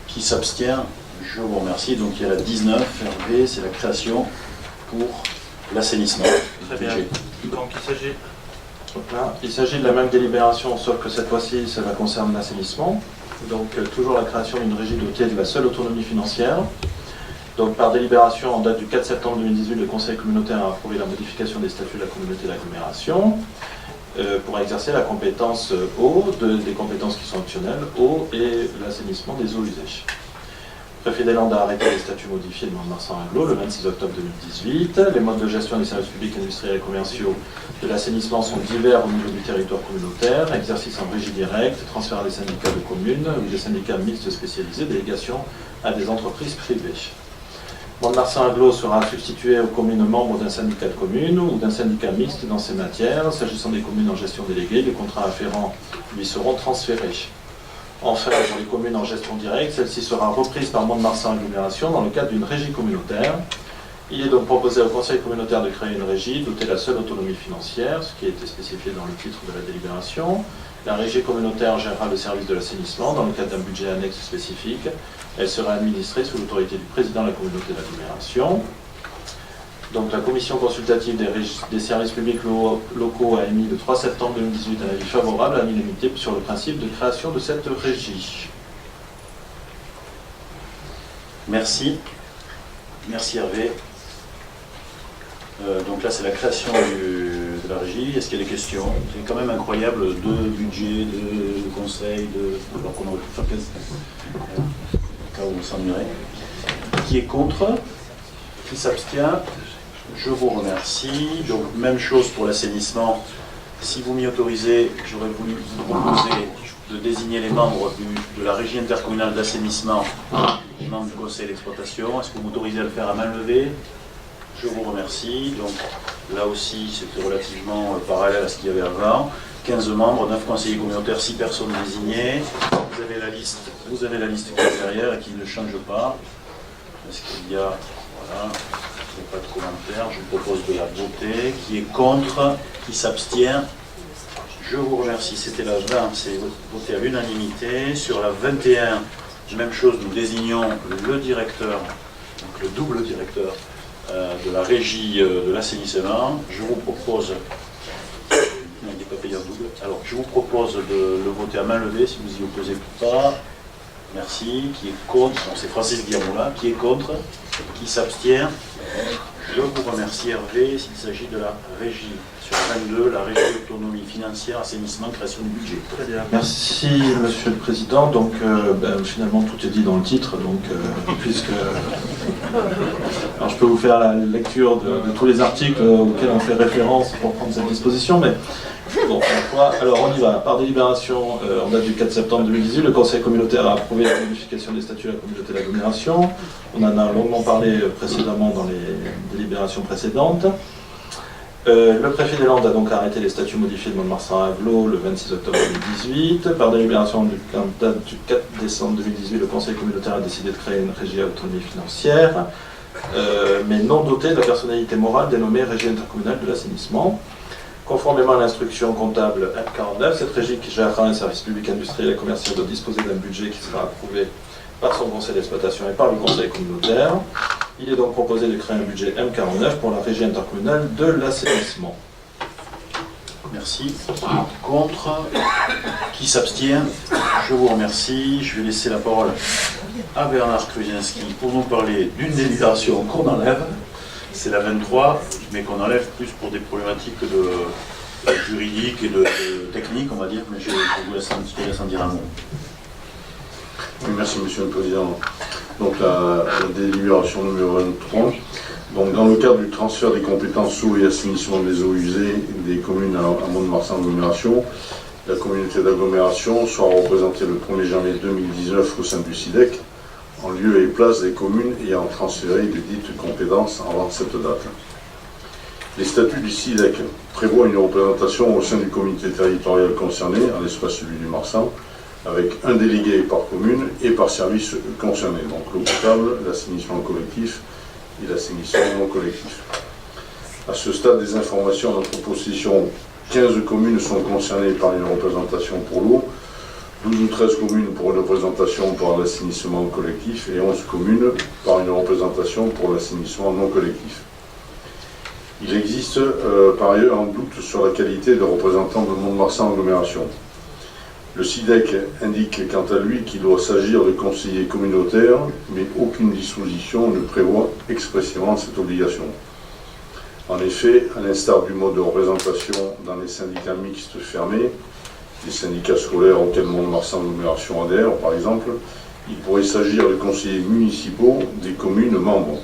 Qui s'abstient? Je vous remercie. Donc il y a la 19, Hervé, c'est la création pour l'assainissement. Très bien. Donc il s'agit de la même délibération, sauf que cette fois-ci, cela concerne l'assainissement. Donc toujours la création d'une régie dotée de la seule autonomie financière. Donc par délibération en date du 4 septembre 2018, le Conseil communautaire a approuvé la modification des statuts de la communauté d'agglomération pour exercer la compétence eau, des compétences qui sont optionnelles, eau et l'assainissement des eaux usées. Le préfet des Landes a arrêté les statuts modifiés de Mont-de-Marsan-Aglo le 26 octobre 2018. Les modes de gestion des services publics industriels et commerciaux de l'assainissement sont divers au niveau du territoire communautaire, exercice en régie directe, transfert à des syndicats de communes ou des syndicats mixtes spécialisés, délégation à des entreprises privées. Mont-de-Marsan-Aglo sera substitué aux communes membres d'un syndicat de communes ou d'un syndicat mixte dans ces matières. S'agissant des communes en gestion déléguée, les contrats afférents lui seront transférés. Enfin, pour les communes en gestion directe, celle-ci sera reprise par Mont-de-Marsan Agglomération dans le cadre d'une régie communautaire. Il est donc proposé au Conseil communautaire de créer une régie dotée de la seule autonomie financière, ce qui a été spécifié dans le titre de la délibération. La régie communautaire gérera le service de l'assainissement dans le cadre d'un budget annexe spécifique. Elle sera administrée sous l'autorité du président de la communauté d'agglomération. Donc la commission consultative des services publics locaux a émis le 3 septembre 2018 un avis favorable à l'unanimité sur le principe de création de cette régie. Merci. Merci Hervé. Donc là c'est la création de la régie. Est-ce qu'il y a des questions? C'est quand même incroyable, de budget, de conseil, alors qu'on aurait pu faire 15 au cas où on s'ennuierait. Qui est contre? Qui s'abstient? Je vous remercie. Donc, même chose pour l'assainissement. Si vous m'y autorisez, j'aurais voulu vous proposer de désigner les membres de la régie intercommunale d'assainissement, les membres du conseil d'exploitation. Est-ce que vous m'autorisez à le faire à main levée? Je vous remercie. Donc, là aussi, c'était relativement parallèle à ce qu'il y avait avant. 15 membres, 9 conseillers communautaires, 6 personnes désignées. Vous avez la liste qui est derrière et qui ne change pas. Est-ce qu'il y a... Voilà. Pas de commentaires, je vous propose de la voter. Qui est contre? Qui s'abstient? Je vous remercie. C'était la 20, c'est voté à l'unanimité. Sur la 21, même chose, nous désignons le directeur, donc le double directeur de la régie de l'assainissement. Je vous propose, non, il n'est pas payé en double, alors je vous propose de le voter à main levée si vous y opposez pas. Merci. Qui est contre? C'est Francis Guillermoula. Qui est contre? Qui s'abstient? Je vous remercie Hervé. S'il s'agit de la régie sur 22, la régie autonomie financière, assainissement, création du budget. Très bien. Merci Monsieur le Président. Donc finalement tout est dit dans le titre, donc puisque alors je peux vous faire la lecture de tous les articles auxquels on fait référence pour prendre cette disposition, mais bon, alors on y va. Par délibération en date du 4 septembre 2018, le Conseil communautaire a approuvé la modification des statuts de la communauté d'agglomération. On en a longuement parlé précédemment dans les délibérations précédentes. Le préfet des Landes a donc arrêté les statuts modifiés de Mont-de-Marsan-Aglo le 26 octobre 2018. Par délibération du 4 décembre 2018, le Conseil communautaire a décidé de créer une régie à autonomie financière, mais non dotée de la personnalité morale dénommée Régie intercommunale de l'assainissement. Conformément à l'instruction comptable M49, cette régie qui gérera un service public industriel et commercial doit disposer d'un budget qui sera approuvé par son conseil d'exploitation et par le conseil communautaire. Il est donc proposé de créer un budget M49 pour la régie intercommunale de l'assainissement. Merci. Contre? Qui s'abstient? Je vous remercie. Je vais laisser la parole à Bernard Kruzinski pour nous parler d'une délibération qu'on enlève. C'est la 23, mais qu'on enlève plus pour des problématiques de juridiques et de techniques, on va dire, mais je vous laisse en dire un mot. Oui, merci Monsieur le Président. Donc la délibération numéro 23. Donc dans le cadre du transfert des compétences eau et assainissement des eaux usées des communes à Mont-de-Marsan Agglomération, la communauté d'agglomération soit représentée le 1er janvier 2019 au sein du SIDEC, en lieu et place des communes ayant transféré de dites compétences avant cette date. Les statuts du SIDEC prévoient une représentation au sein du comité territorial concerné, en l'espace celui du Marsan, avec un délégué par commune et par service concerné, donc l'eau potable, l'assainissement collectif et l'assainissement non collectif. À ce stade des informations à notre possession, 15 communes sont concernées par une représentation pour l'eau, 12 ou 13 communes pour une représentation par l'assainissement collectif et 11 communes par une représentation pour l'assainissement non collectif. Il existe par ailleurs un doute sur la qualité de représentant de Mont-de-Marsan Agglomération. Le SIDEC indique quant à lui qu'il doit s'agir de conseillers communautaires, mais aucune disposition ne prévoit expressément cette obligation. En effet, à l'instar du mode de représentation dans les syndicats mixtes fermés, les syndicats scolaires auxquels Mont-de-Marsan Agglomération adhère, par exemple, il pourrait s'agir de conseillers municipaux des communes membres.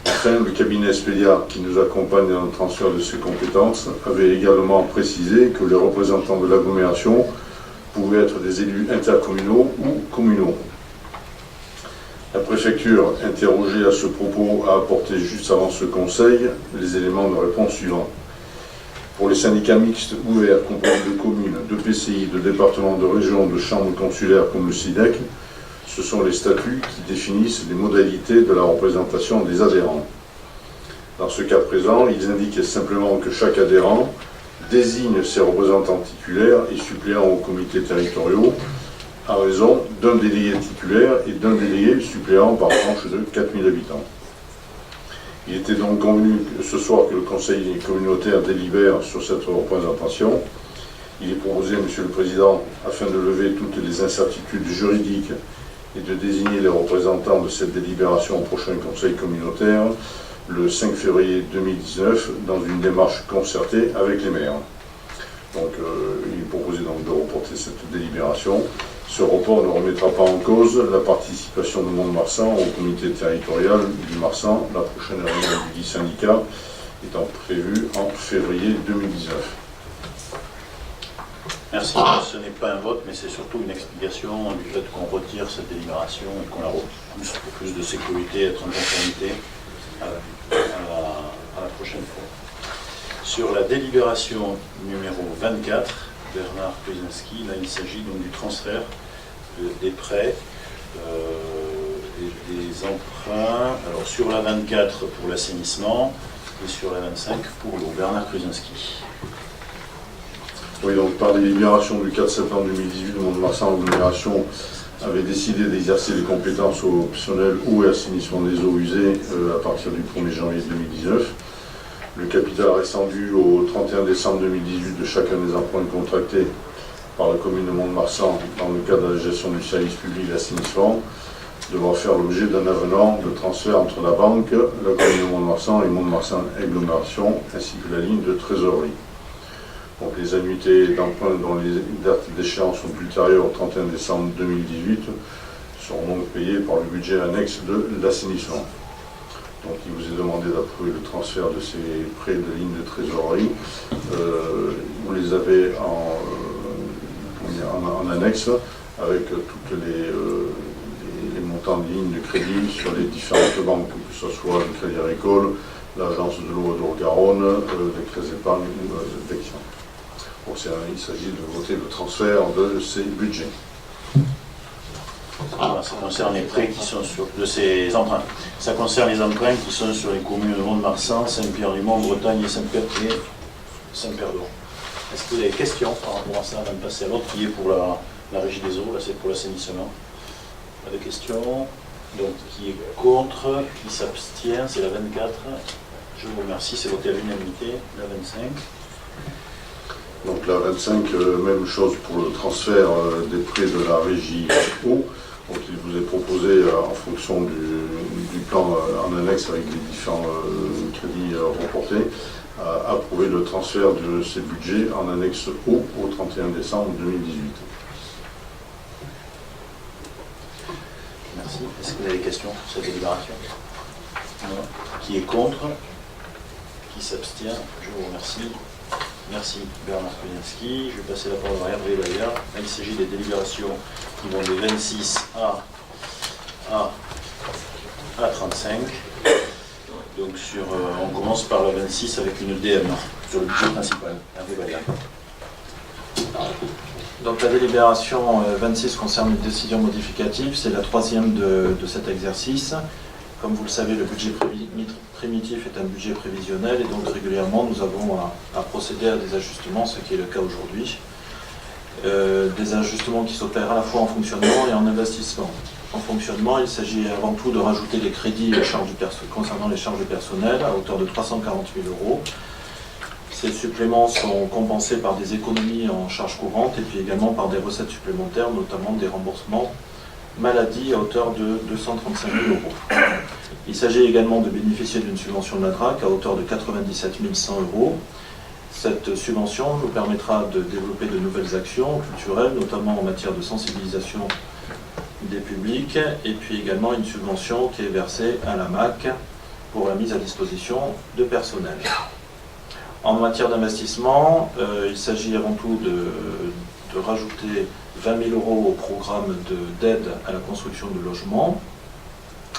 Enfin, le cabinet Spedia, qui nous accompagne dans le transfert de ses compétences, avait également précisé que les représentants de l'agglomération pouvaient être des élus intercommunaux ou communaux. La préfecture, interrogée à ce propos, a apporté juste avant ce conseil les éléments de réponse suivants. Pour les syndicats mixtes ouverts composés de communes, de PCI, de départements, de régions, de chambres consulaires comme le SIDEC, ce sont les statuts qui définissent les modalités de la représentation des adhérents. Dans ce cas présent, ils indiquent simplement que chaque adhérent désigne ses représentants titulaires et suppléants aux comités territoriaux à raison d'un délégué titulaire et d'un délégué suppléant par tranche de 4000 habitants. Il était donc convenu ce soir que le Conseil communautaire délibère sur cette représentation. Il est proposé, Monsieur le Président, afin de lever toutes les incertitudes juridiques et de désigner les représentants de cette délibération au prochain Conseil communautaire le 5 février 2019 dans une démarche concertée avec les maires. Donc il est proposé donc de reporter cette délibération. Ce report ne remettra pas en cause la participation de Mont-de-Marsan au comité territorial du Marsan, la prochaine réunion du syndicat étant prévue en février 2019. Merci. Ce n'est pas un vote, mais c'est surtout une explication du fait qu'on retire cette délibération et qu'on la repousse pour plus de sécurité et être en conformité à la prochaine fois. Sur la délibération numéro 24, Bernard Kuzinski, là il s'agit donc du transfert des prêts et des emprunts. Alors sur la 24 pour l'assainissement et sur la 25 pour l'eau. Bernard Kuzinski. Oui, donc par délibération du 4 septembre 2018, le Mont-de-Marsan Agglomération avait décidé d'exercer les compétences optionnelles eau et assainissement des eaux usées à partir du 1er janvier 2019. Le capital restant dû au 31 décembre 2018 de chacun des emprunts contractés par la commune de Mont-de-Marsan dans le cadre de la gestion du service public d'assainissement devra faire l'objet d'un avenant de transfert entre la banque, la commune de Mont-de-Marsan et Mont-de-Marsan Agglomération, ainsi que la ligne de trésorerie. Donc les annuités d'emprunt dont les dates d'échéance sont ultérieures au 31 décembre 2018 seront donc payées par le budget annexe de l'assainissement. Donc il vous est demandé d'approuver le transfert de ces prêts de ligne de trésorerie. Vous les avez en annexe avec tous les montants de lignes de crédit sur les différentes banques, que ce soit le Crédit Agricole, l'Agence de l'eau d'Or-Garonne, les Crédits épargne ou Dexian. Bon, il s'agit de voter le transfert de ces budgets. Ça concerne les prêts qui sont de ces emprunts. Ça concerne les emprunts qui sont sur les communes de Mont-de-Marsan, Saint-Pierre-du-Mont, Bretagne et Saint-Pierre-d'Or. Est-ce qu'il y a des questions par rapport à ça avant de passer à l'autre qui est pour la régie des eaux, là c'est pour l'assainissement. Pas de questions. Donc qui est contre, qui s'abstient, c'est la 24. Je vous remercie, c'est voté à l'unanimité. La 25. Donc la 25, même chose pour le transfert des prêts de la régie eau. Donc il vous est proposé, en fonction du plan en annexe avec les différents crédits reportés, approuver le transfert de ces budgets en annexe eau au 31 décembre 2018. Merci. Est-ce que vous avez des questions sur cette délibération? Non. Qui est contre? Qui s'abstient? Je vous remercie. Merci Bernard Kuzinski. Je vais passer la parole à Hervé Bayard. Là, il s'agit des délibérations qui vont de 26 à 35. Donc on commence par la 26 avec une DM sur le budget principal. Hervé Bayard. Donc la délibération 26 concerne une décision modificative, c'est la troisième de cet exercice. Comme vous le savez, le budget primitif est un budget prévisionnel et donc régulièrement nous avons à procéder à des ajustements, ce qui est le cas aujourd'hui. Des ajustements qui s'opèrent à la fois en fonctionnement et en investissement. En fonctionnement, il s'agit avant tout de rajouter des crédits concernant les charges de personnel à hauteur de 340 000 €, Ces suppléments sont compensés par des économies en charges courantes et puis également par des recettes supplémentaires, notamment des remboursements maladie à hauteur de 235 000 €. Il s'agit également de bénéficier d'une subvention de la DRAC à hauteur de 97 100 €. Cette subvention nous permettra de développer de nouvelles actions culturelles, notamment en matière de sensibilisation des publics, et puis également une subvention qui est versée à la MAC pour la mise à disposition de personnel. En matière d'investissement, il s'agit avant tout de rajouter 20 000 € au programme d'aide à la construction de logements.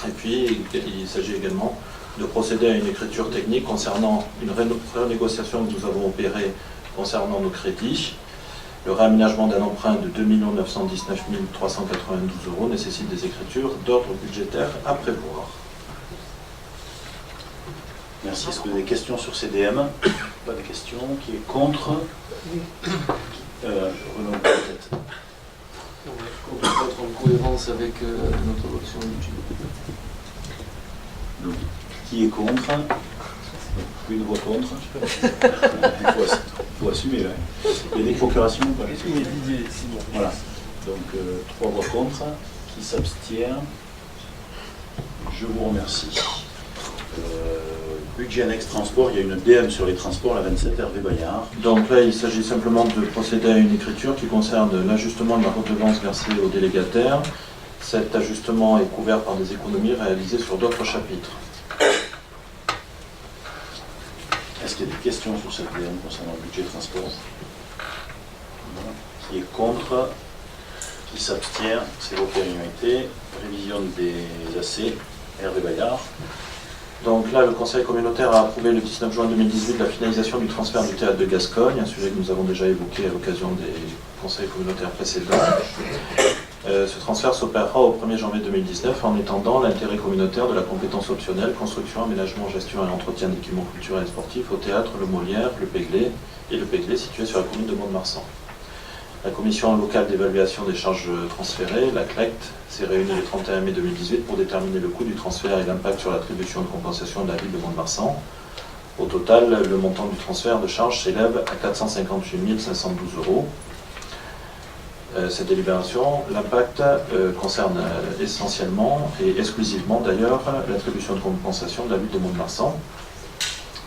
Et puis, il s'agit également de procéder à une écriture technique concernant une renégociation que nous avons opérée concernant nos crédits. Le réaménagement d'un emprunt de 2 919 392 € nécessite des écritures d'ordre budgétaire à prévoir. Merci. Est-ce que vous avez des questions sur CDM? Pas de questions. Qui est contre? Renaud, peut-être. On peut être en cohérence avec notre option budget. Donc, qui est contre? Une voix contre. Il faut assumer. Ouais. Il y a des procurations ou pas? Voilà. Donc 3 voix contre. Qui s'abstient? Je vous remercie. Budget annexe transport, il y a une DM sur les transports, la 27 Hervé Bayard. Donc là, il s'agit simplement de procéder à une écriture qui concerne l'ajustement de la redevance versée aux délégataires. Cet ajustement est couvert par des économies réalisées sur d'autres chapitres. Est-ce qu'il y a des questions sur cette DM concernant le budget transport? Non. Qui est contre? Qui s'abstient? C'est vos priorités. Révision des AC, Hervé Bayard. Donc là, le Conseil communautaire a approuvé le 19 juin 2018 la finalisation du transfert du théâtre de Gascogne, un sujet que nous avons déjà évoqué à l'occasion des conseils communautaires précédents. Ce transfert s'opérera au 1er janvier 2019 en étendant l'intérêt communautaire de la compétence optionnelle construction, aménagement, gestion et entretien d'équipements culturels et sportifs au théâtre Le Molière, le Péglet et le Péglet situé sur la commune de Mont-de-Marsan. La commission locale d'évaluation des charges transférées, la CLECT, s'est réunie le 31 mai 2018 pour déterminer le coût du transfert et l'impact sur l'attribution de compensation de la ville de Mont-de-Marsan. Au total, le montant du transfert de charges s'élève à 458 512 €. Cette délibération, l'impact concerne essentiellement et exclusivement d'ailleurs l'attribution de compensation de la ville de Mont-de-Marsan,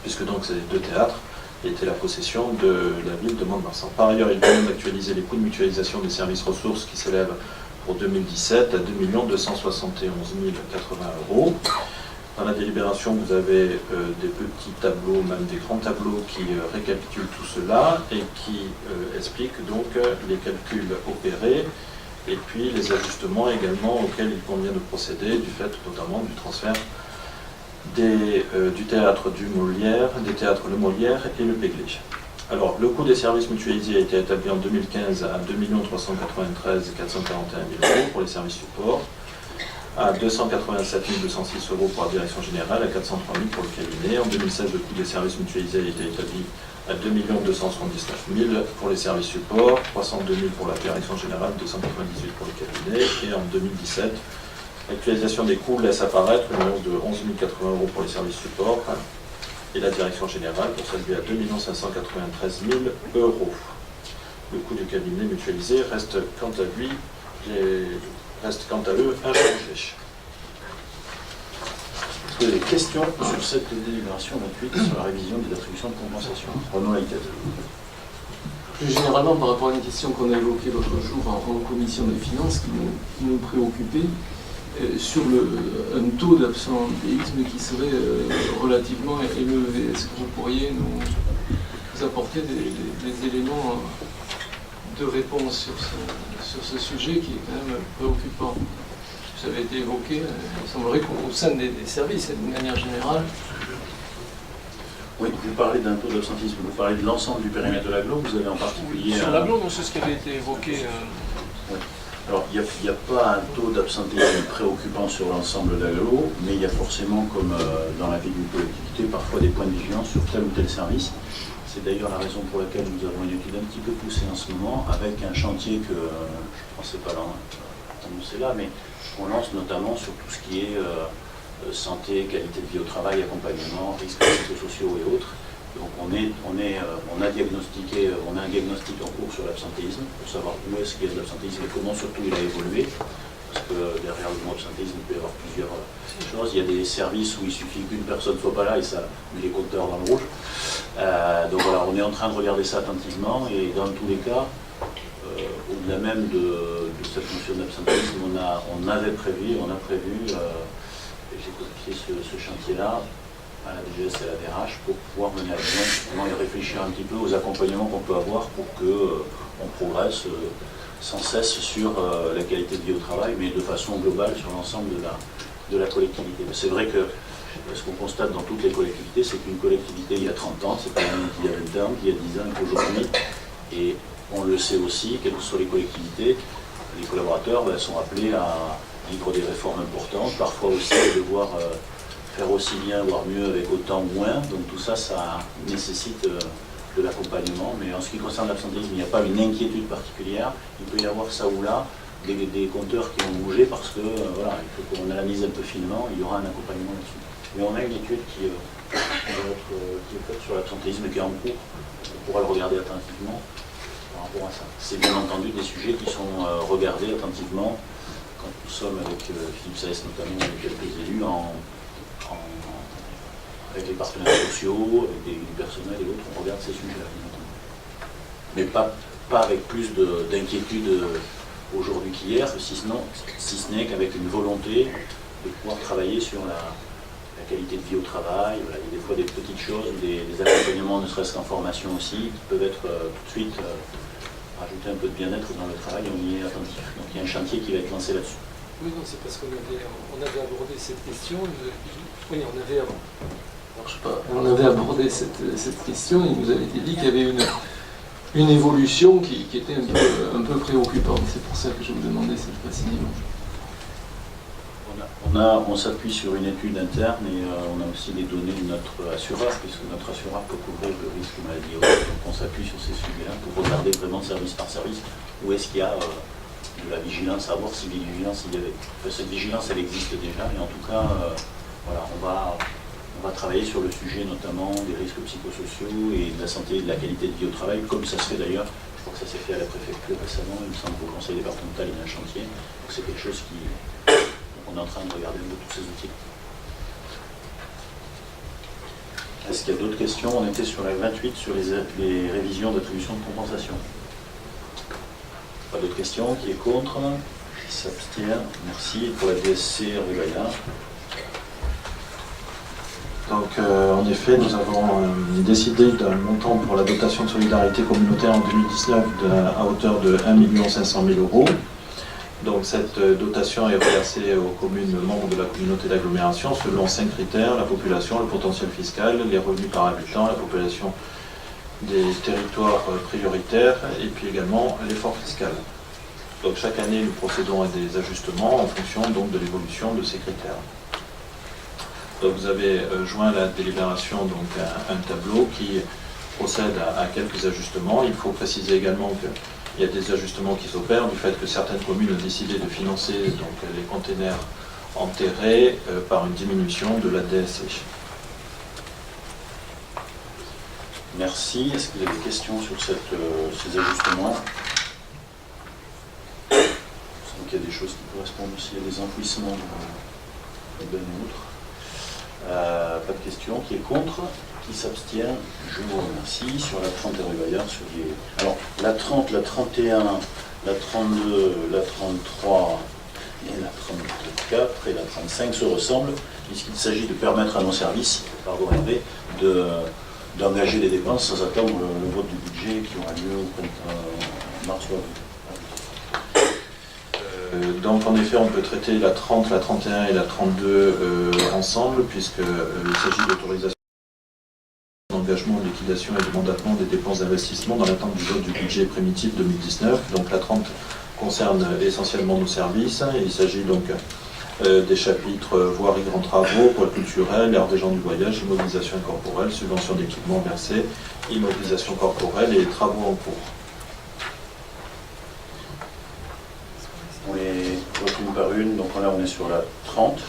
puisque donc ces deux théâtres était la possession de la ville de Mont-de-Marsan. Par ailleurs, il permet d'actualiser les coûts de mutualisation des services ressources qui s'élèvent pour 2017 à 2 271 080 €. Dans la délibération, vous avez des petits tableaux, même des grands tableaux qui récapitulent tout cela et qui expliquent donc les calculs opérés et puis les ajustements également auxquels il convient de procéder du fait notamment du transfert du théâtre du Molière, des théâtres Le Molière et le Péglet. Alors, le coût des services mutualisés a été établi en 2015 à 2 393 441 000 € pour les services support, à 287 206 € pour la direction générale, à 403 000 pour le cabinet. En 2016, le coût des services mutualisés a été établi à 2 279 000 pour les services support, 302 000 pour la direction générale, 298 pour le cabinet. Et en 2017, l'actualisation des coûts laisse apparaître une hausse de 11 080 € pour les services support et la direction générale pour s'élever à 2 593 000 €. Le coût du cabinet mutualisé reste quant à eux inchangé. Est-ce que vous avez des questions sur cette délibération 28 sur la révision des attributions de compensation? Renaud Laïtet. Plus généralement, par rapport à une question qu'on a évoquée l'autre jour en commission des finances qui nous préoccupait, sur un taux d'absentéisme qui serait relativement élevé. Est-ce que vous pourriez nous apporter des éléments de réponse sur ce sujet qui est quand même préoccupant? Ça avait été évoqué, il semblerait qu'au sein des services, d'une manière générale. Oui, vous parlez d'un taux d'absentéisme, vous parlez de l'ensemble du périmètre de l'agglo, vous avez en particulier... Sur l'agglo, c'est ce qui avait été évoqué. Oui. Alors, il n'y a pas un taux d'absentéisme préoccupant sur l'ensemble de l'agglo, mais il y a forcément, comme dans la vie d'une collectivité, parfois des points de vigilance sur tel ou tel service. C'est d'ailleurs la raison pour laquelle nous avons une étude un petit peu poussée en ce moment, avec un chantier que je ne pensais pas annoncer là, mais on lance notamment sur tout ce qui est santé, qualité de vie au travail, accompagnement, risques psychosociaux et autres. Donc on a diagnostiqué, on a un diagnostic en cours sur l'absentéisme, pour savoir où est-ce qu'il y a de l'absentéisme et comment surtout il a évolué. Parce que derrière le mot absentéisme, il peut y avoir plusieurs choses. Il y a des services où il suffit qu'une personne ne soit pas là et ça met les compteurs dans le rouge. Donc voilà, on est en train de regarder ça attentivement et dans tous les cas, au-delà même de cette notion d'absentéisme, on a prévu, et j'ai confié ce chantier-là à la DGS et à la DRH pour pouvoir mener à bien justement et réfléchir un petit peu aux accompagnements qu'on peut avoir pour qu'on progresse sans cesse sur la qualité de vie au travail, mais de façon globale sur l'ensemble de la collectivité. C'est vrai que ce qu'on constate dans toutes les collectivités, c'est qu'une collectivité il y a 30 ans, c'est pas la même qu'il y a 20 ans, qu'il y a 10 ans et qu'aujourd'hui. Et on le sait aussi, quelles que soient les collectivités, les collaborateurs sont appelés à vivre des réformes importantes, parfois aussi à devoir faire aussi bien, voire mieux avec autant ou moins. Donc tout ça, ça nécessite de l'accompagnement. Mais en ce qui concerne l'absentéisme, il n'y a pas une inquiétude particulière. Il peut y avoir ça ou là, des compteurs qui vont bouger parce que voilà, il faut qu'on analyse un peu finement, il y aura un accompagnement là-dessus. Mais on a une étude qui est faite sur l'absentéisme et qui est en cours. On pourra le regarder attentivement par rapport à ça. C'est bien entendu des sujets qui sont regardés attentivement quand nous sommes avec Philippe Saès notamment, avec quelques élus, avec les partenaires sociaux, avec du personnel et autres, on regarde ces sujets-là, bien entendu. Mais pas avec plus d'inquiétude aujourd'hui qu'hier, si ce n'est qu'avec une volonté de pouvoir travailler sur la qualité de vie au travail. Voilà, il y a des fois des petites choses, des accompagnements, ne serait-ce qu'en formation aussi, qui peuvent être tout de suite rajouter un peu de bien-être dans le travail, on y est attentif. Donc il y a un chantier qui va être lancé là-dessus. Oui, non, c'est parce qu'on avait abordé cette question. Oui, on avait abordé cette question, il nous avait été dit qu'il y avait une évolution qui était un peu préoccupante. C'est pour ça que je vous demandais cette précision. On s'appuie sur une étude interne et on a aussi les données de notre assureur, puisque notre assureur peut couvrir le risque maladie. Donc on s'appuie sur ces sujets-là pour regarder vraiment service par service où est-ce qu'il y a de la vigilance, à voir si vigilance il y avait. Cette vigilance, elle existe déjà, et en tout cas, voilà, on va travailler sur le sujet notamment des risques psychosociaux et de la santé et de la qualité de vie au travail, comme ça se fait d'ailleurs. Je crois que ça s'est fait à la préfecture récemment, il me semble qu'au conseil départemental il y a un chantier. Donc c'est quelque chose qui... On est en train de regarder tous ces outils. Est-ce qu'il y a d'autres questions? On était sur la 28, sur les révisions d'attribution de compensation. Pas d'autres questions? Qui est contre? Qui s'abstient? Merci. Pour la DSC, Rubaya. Donc, en effet, nous avons décidé d'un montant pour la dotation de solidarité communautaire en 2019 à hauteur de 1 500 000 €. Donc cette dotation est reversée aux communes membres de la communauté d'agglomération selon 5 critères: la population, le potentiel fiscal, les revenus par habitant, la population des territoires prioritaires et puis également l'effort fiscal. Donc chaque année nous procédons à des ajustements en fonction donc de l'évolution de ces critères. Donc vous avez joint la délibération donc un tableau qui procède à quelques ajustements. Il faut préciser également que il y a des ajustements qui s'opèrent du fait que certaines communes ont décidé de financer donc, les containers enterrés par une diminution de la DSC. Merci. Est-ce que vous avez des questions sur ces ajustements? Je sens qu'il y a des choses qui correspondent aussi à des enfouissements d'un ou autre. Pas de questions. Qui est contre? Qui s'abstient? Je vous remercie. Sur la 30 et Rubaya, sur les... Alors, la 30, la 31, la 32, la 33 et la 34 et la 35 se ressemblent, puisqu'il s'agit de permettre à nos services, d'engager des dépenses sans attendre le vote du budget qui aura lieu au mars ou avril. Donc en effet, on peut traiter la 30, la 31 et la 32 ensemble, puisqu'il s'agit d'autorisation d'engagement, de liquidation et de mandatement des dépenses d'investissement dans l'attente du vote du budget primitif 2019. Donc la 30 concerne essentiellement nos services. Il s'agit donc des chapitres voirie, grands travaux, pôle culturel, aire des gens du voyage, immobilisation corporelle, subvention d'équipement versée, immobilisation corporelle et travaux en cours. On les vote une par une, donc là on est sur la 30.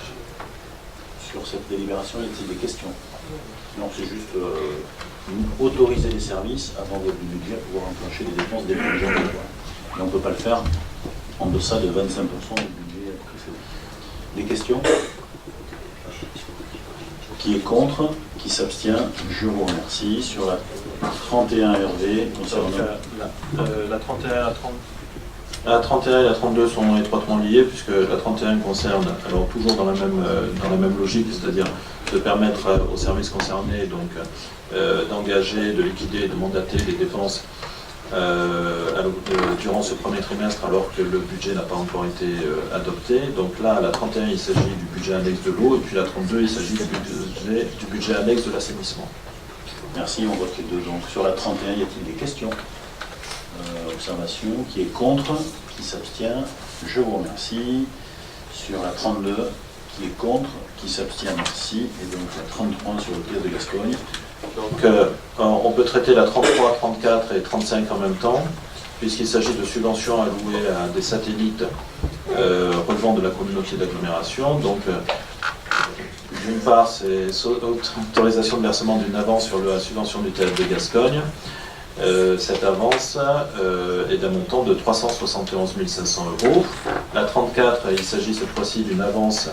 Sur cette délibération, y a-t-il des questions? Non, c'est juste autoriser les services avant votre budget à pouvoir enclencher les dépenses dès le 1er janvier. Et on ne peut pas le faire en deçà de 25% du budget précédent. Des questions? Qui est contre? Qui s'abstient? Je vous remercie. Sur la 31 Hervé, concernant la 31 et la 30. La 31 et la 32 sont étroitement liées puisque la 31 concerne, alors toujours dans la même logique, c'est-à-dire de permettre aux services concernés donc d'engager, de liquider, de mandater les dépenses durant ce premier trimestre alors que le budget n'a pas encore été adopté. Donc là, à la 31, il s'agit du budget annexe de l'eau et puis la 32, il s'agit du budget annexe de l'assainissement. Merci, on vote les deux. Donc sur la 31, y a-t-il des questions? Observation, qui est contre, qui s'abstient, je vous remercie. Sur la 32, qui est contre, qui s'abstient, merci. Et donc la 33 sur le pièce de Gascogne. Donc on peut traiter la 33, 34 et 35 en même temps, puisqu'il s'agit de subventions allouées à des satellites relevant de la communauté d'agglomération. Donc d'une part, c'est autorisation de versement d'une avance sur la subvention du théâtre de Gascogne. Cette avance est d'un montant de 371 500 €. La 34, il s'agit cette fois-ci d'une avance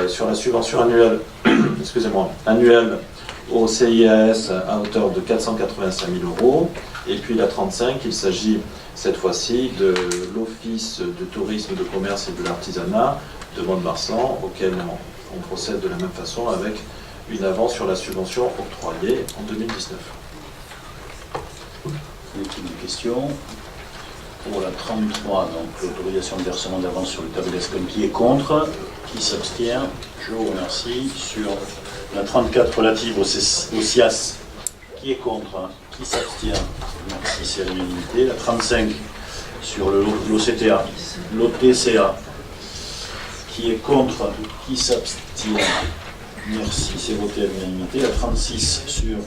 sur la subvention annuelle, annuelle au CIAS à hauteur de 485 000 €. Et puis la 35, il s'agit cette fois-ci de l'Office de tourisme, de commerce et de l'artisanat de Mont-de-Marsan, auquel on procède de la même façon avec une avance sur la subvention octroyée en 2019. Y a-t-il des questions? Pour la 33, donc l'autorisation de versement d'avance sur le théâtre de Gascogne, qui est contre, qui s'abstient, je vous remercie. Sur la 34 relative au CIAS, qui est contre, qui s'abstient, merci, c'est l'unanimité. La 35 sur l'OCTA, l'OTCA, qui est contre, qui s'abstient, merci, c'est voté à l'unanimité. La 36 sur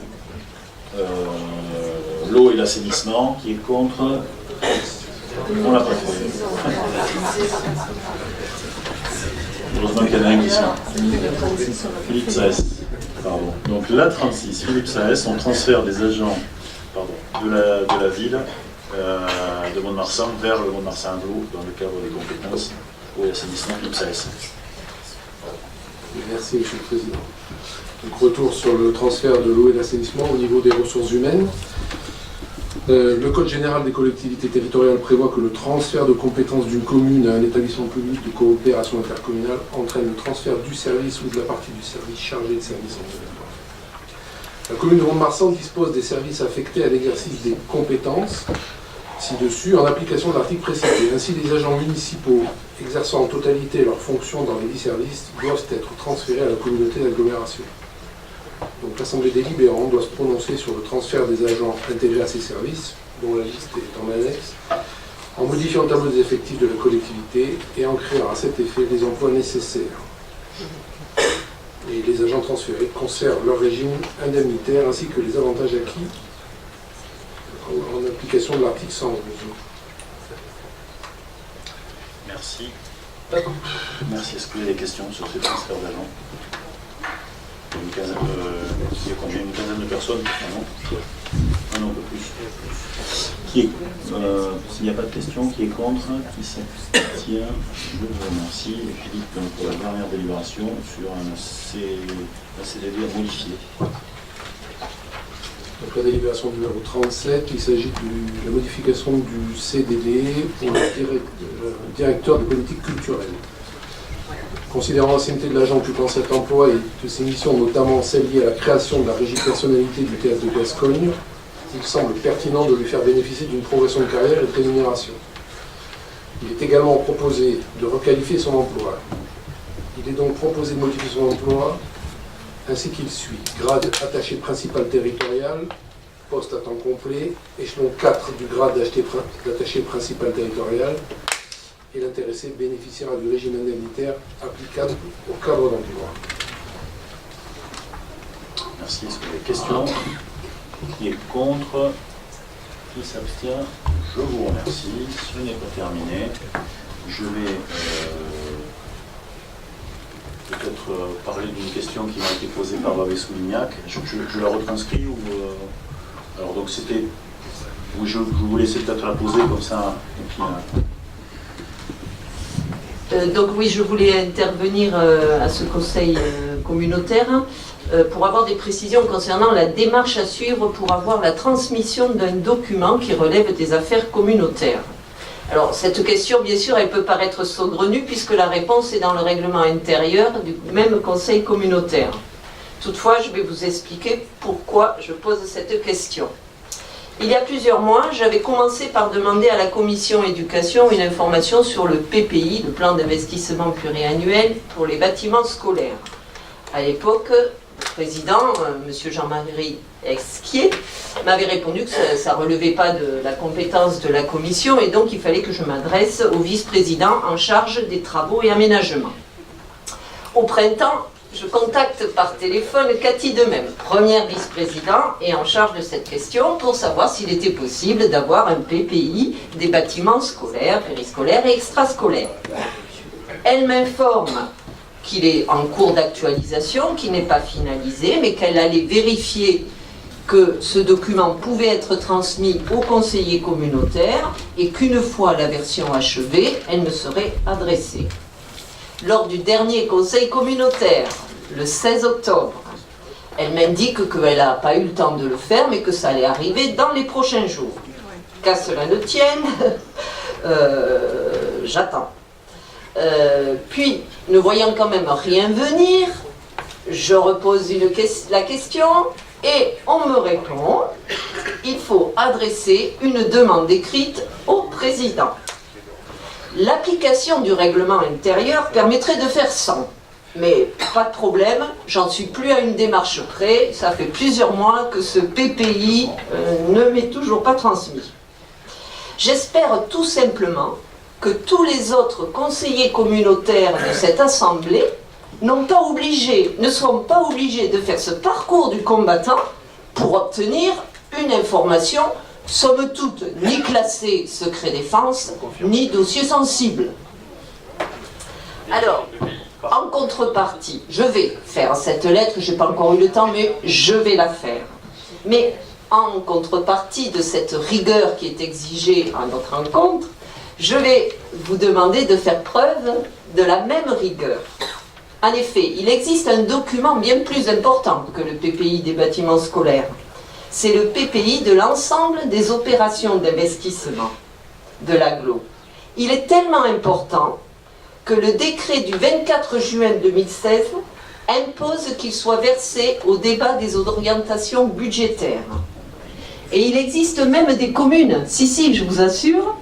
l'eau et l'assainissement, qui est contre, on l'a pas fait. Heureusement qu'il y en a un qui sont. Philippe Saès, pardon. Donc la 36, Philippe Saès, on transfère des agents de la ville de Mont-de-Marsan vers le Mont-de-Marsan Aglo dans le cadre des compétences eau et assainissement. Philippe Saès. Merci, Monsieur le Président. Donc, retour sur le transfert de l'eau et de l'assainissement au niveau des ressources humaines. Le Code général des collectivités territoriales prévoit que le transfert de compétences d'une commune à un établissement public de coopération intercommunale entraîne le transfert du service ou de la partie du service chargé de service en territoire. La commune de Mont-de-Marsan dispose des services affectés à l'exercice des compétences ci-dessus en application de l'article précité. Ainsi, les agents municipaux exerçant en totalité leurs fonctions dans les 10 services doivent être transférés à la communauté d'agglomération. Donc l'Assemblée délibérante doit se prononcer sur le transfert des agents intégrés à ces services, dont la liste est en annexe, en modifiant le tableau des effectifs de la collectivité et en créant à cet effet les emplois nécessaires. Et les agents transférés conservent leur régime indemnitaire ainsi que les avantages acquis en application de l'article 111. Merci. Merci. Est-ce qu'il y a des questions sur ces transferts d'agents? Il y a combien? Une quinzaine de personnes? Ah non, un peu plus. S'il n'y a pas de questions, qui est contre? Qui s'abstient? Je vous remercie. Et Philippe, pour la dernière délibération sur un CDD à modifier. Donc la délibération numéro 37, il s'agit de la modification du CDD pour le directeur de politique culturelle. Considérant l'ancienneté de l'agent occupant cet emploi et de ses missions, notamment celles liées à la création de la régie personnalité du théâtre de Gascogne, il semble pertinent de lui faire bénéficier d'une progression de carrière et de rémunération. Il est également proposé de requalifier son emploi. Il est donc proposé de modifier son emploi ainsi qu'il suit. Grade attaché principal territorial, poste à temps complet, échelon 4 du grade d'attaché principal territorial, et l'intéressé bénéficiera du régime indemnitaire applicable au cadre d'emploi. Merci. Est-ce qu'il y a des questions? Qui est contre? Qui s'abstient? Je vous remercie. Ce n'est pas terminé. Je vais peut-être parler d'une question qui m'a été posée par Babé Soulignac. Je la retranscris ou alors donc c'était, oui, je vous laissais peut-être la poser comme ça. Et puis, donc oui, je voulais intervenir à ce conseil communautaire pour avoir des précisions concernant la démarche à suivre pour avoir la transmission d'un document qui relève des affaires communautaires. Alors, cette question, bien sûr, elle peut paraître saugrenue puisque la réponse est dans le règlement intérieur du même conseil communautaire. Toutefois, je vais vous expliquer pourquoi je pose cette question. Il y a plusieurs mois, j'avais commencé par demander à la commission éducation une information sur le PPI, le plan d'investissement pluriannuel pour les bâtiments scolaires. À l'époque, le président, M. Jean-Marie Esquier, m'avait répondu que ça ne relevait pas de la compétence de la commission et donc il fallait que je m'adresse au vice-président en charge des travaux et aménagements. Au printemps, je contacte par téléphone Cathy Demesme, première vice-présidente et en charge de cette question pour savoir s'il était possible d'avoir un PPI des bâtiments scolaires, périscolaires et extrascolaires. Elle m'informe qu'il est en cours d'actualisation, qu'il n'est pas finalisé, mais qu'elle allait vérifier que ce document pouvait être transmis aux conseillers communautaires et qu'une fois la version achevée, elle me serait adressée. Lors du dernier conseil communautaire, le 16 octobre, elle m'indique qu'elle n'a pas eu le temps de le faire, mais que ça allait arriver dans les prochains jours. Qu'à cela ne tienne, j'attends. Puis, ne voyant quand même rien venir, je repose la question et on me répond il faut adresser une demande écrite au président. L'application du règlement intérieur permettrait de faire sans, mais pas de problème, j'en suis plus à une démarche près, ça fait plusieurs mois que ce PPI ne m'est toujours pas transmis. J'espère tout simplement que tous les autres conseillers communautaires de cette assemblée ne sont pas obligés de faire ce parcours du combattant pour obtenir une information, somme toute, ni classée secret défense, ni dossier sensible. Alors, en contrepartie, je vais faire cette lettre, je n'ai pas encore eu le temps, mais je vais la faire. Mais en contrepartie de cette rigueur qui est exigée à notre rencontre, je vais vous demander de faire preuve de la même rigueur. En effet, il existe un document bien plus important que le PPI des bâtiments scolaires. C'est le PPI de l'ensemble des opérations d'investissement de l'agglo. Il est tellement important que le décret du 24 juin 2016 impose qu'il soit versé au débat des orientations budgétaires. Et il existe même des communes, si, je vous assure,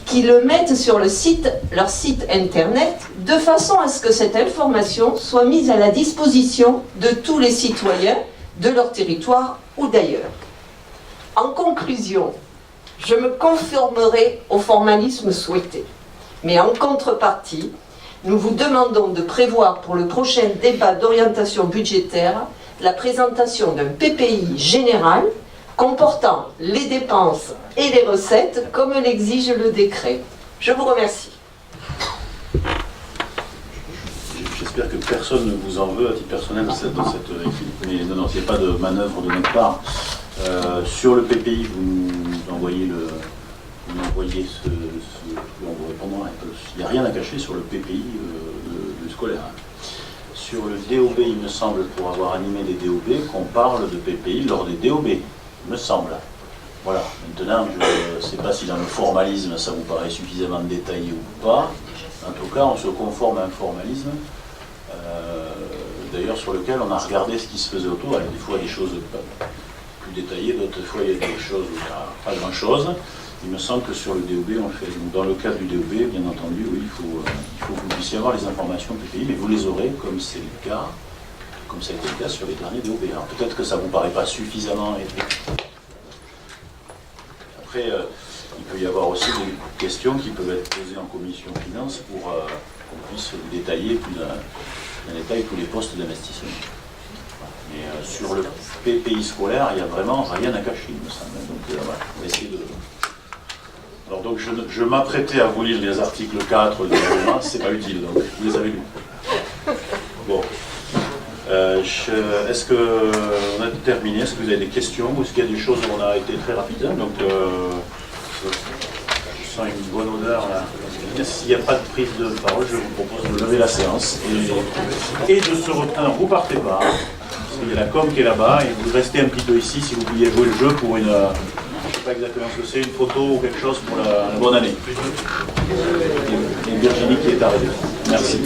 qui le mettent sur leur site internet de façon à ce que cette information soit mise à la disposition de tous les citoyens de leur territoire ou d'ailleurs. En conclusion, je me conformerai au formalisme souhaité. Mais en contrepartie, nous vous demandons de prévoir pour le prochain débat d'orientation budgétaire la présentation d'un PPI général comportant les dépenses et les recettes comme l'exige le décret. Je vous remercie. J'espère que personne ne vous en veut à titre personnel dans cette équipe, mais non, il n'y a pas de manœuvre de notre part. Sur le PPI, vous envoyez ce on vous répondra. Il n'y a rien à cacher sur le PPI du scolaire. Sur le DOB, il me semble, pour avoir animé des DOB, qu'on parle de PPI lors des DOB. Il me semble. Voilà. Maintenant, je ne sais pas si dans le formalisme, ça vous paraît suffisamment détaillé ou pas. En tout cas, on se conforme à un formalisme, d'ailleurs, sur lequel on a regardé ce qui se faisait autour. Il y a des fois des choses plus détaillées, d'autres fois il y a des choses où il n'y a pas grand-chose. Il me semble que sur le DOB, on le fait. Donc, dans le cadre du DOB, bien entendu, oui, il faut que vous puissiez avoir les informations PPI, mais vous les aurez comme c'est le cas. Comme ça a été le cas sur les derniers DOB. Alors peut-être que ça ne vous paraît pas suffisamment élevé. Après, il peut y avoir aussi des questions qui peuvent être posées en commission finance pour qu'on puisse détailler plus en détail tous les postes d'investissement. Mais sur le PPI scolaire, il n'y a vraiment rien à cacher, il me semble. Donc voilà, on va essayer de... Alors donc je m'apprêtais à vous lire les articles 4 du règlement, c'est pas utile, donc vous les avez lus. Bon. est-ce qu'on a terminé? Est-ce que vous avez des questions? Ou est-ce qu'il y a des choses où on a été très rapide, hein? Donc, je sens une bonne odeur là. S'il n'y a pas de prise de parole, je vous propose de lever la séance et de se reprendre. Vous partez pas, hein, parce qu'il y a la com qui est là-bas, et vous restez un petit peu ici si vous vouliez jouer le jeu pour une... je ne sais pas exactement ce que c'est, une photo ou quelque chose pour la bonne année. Et Virginie qui est arrivée. Merci.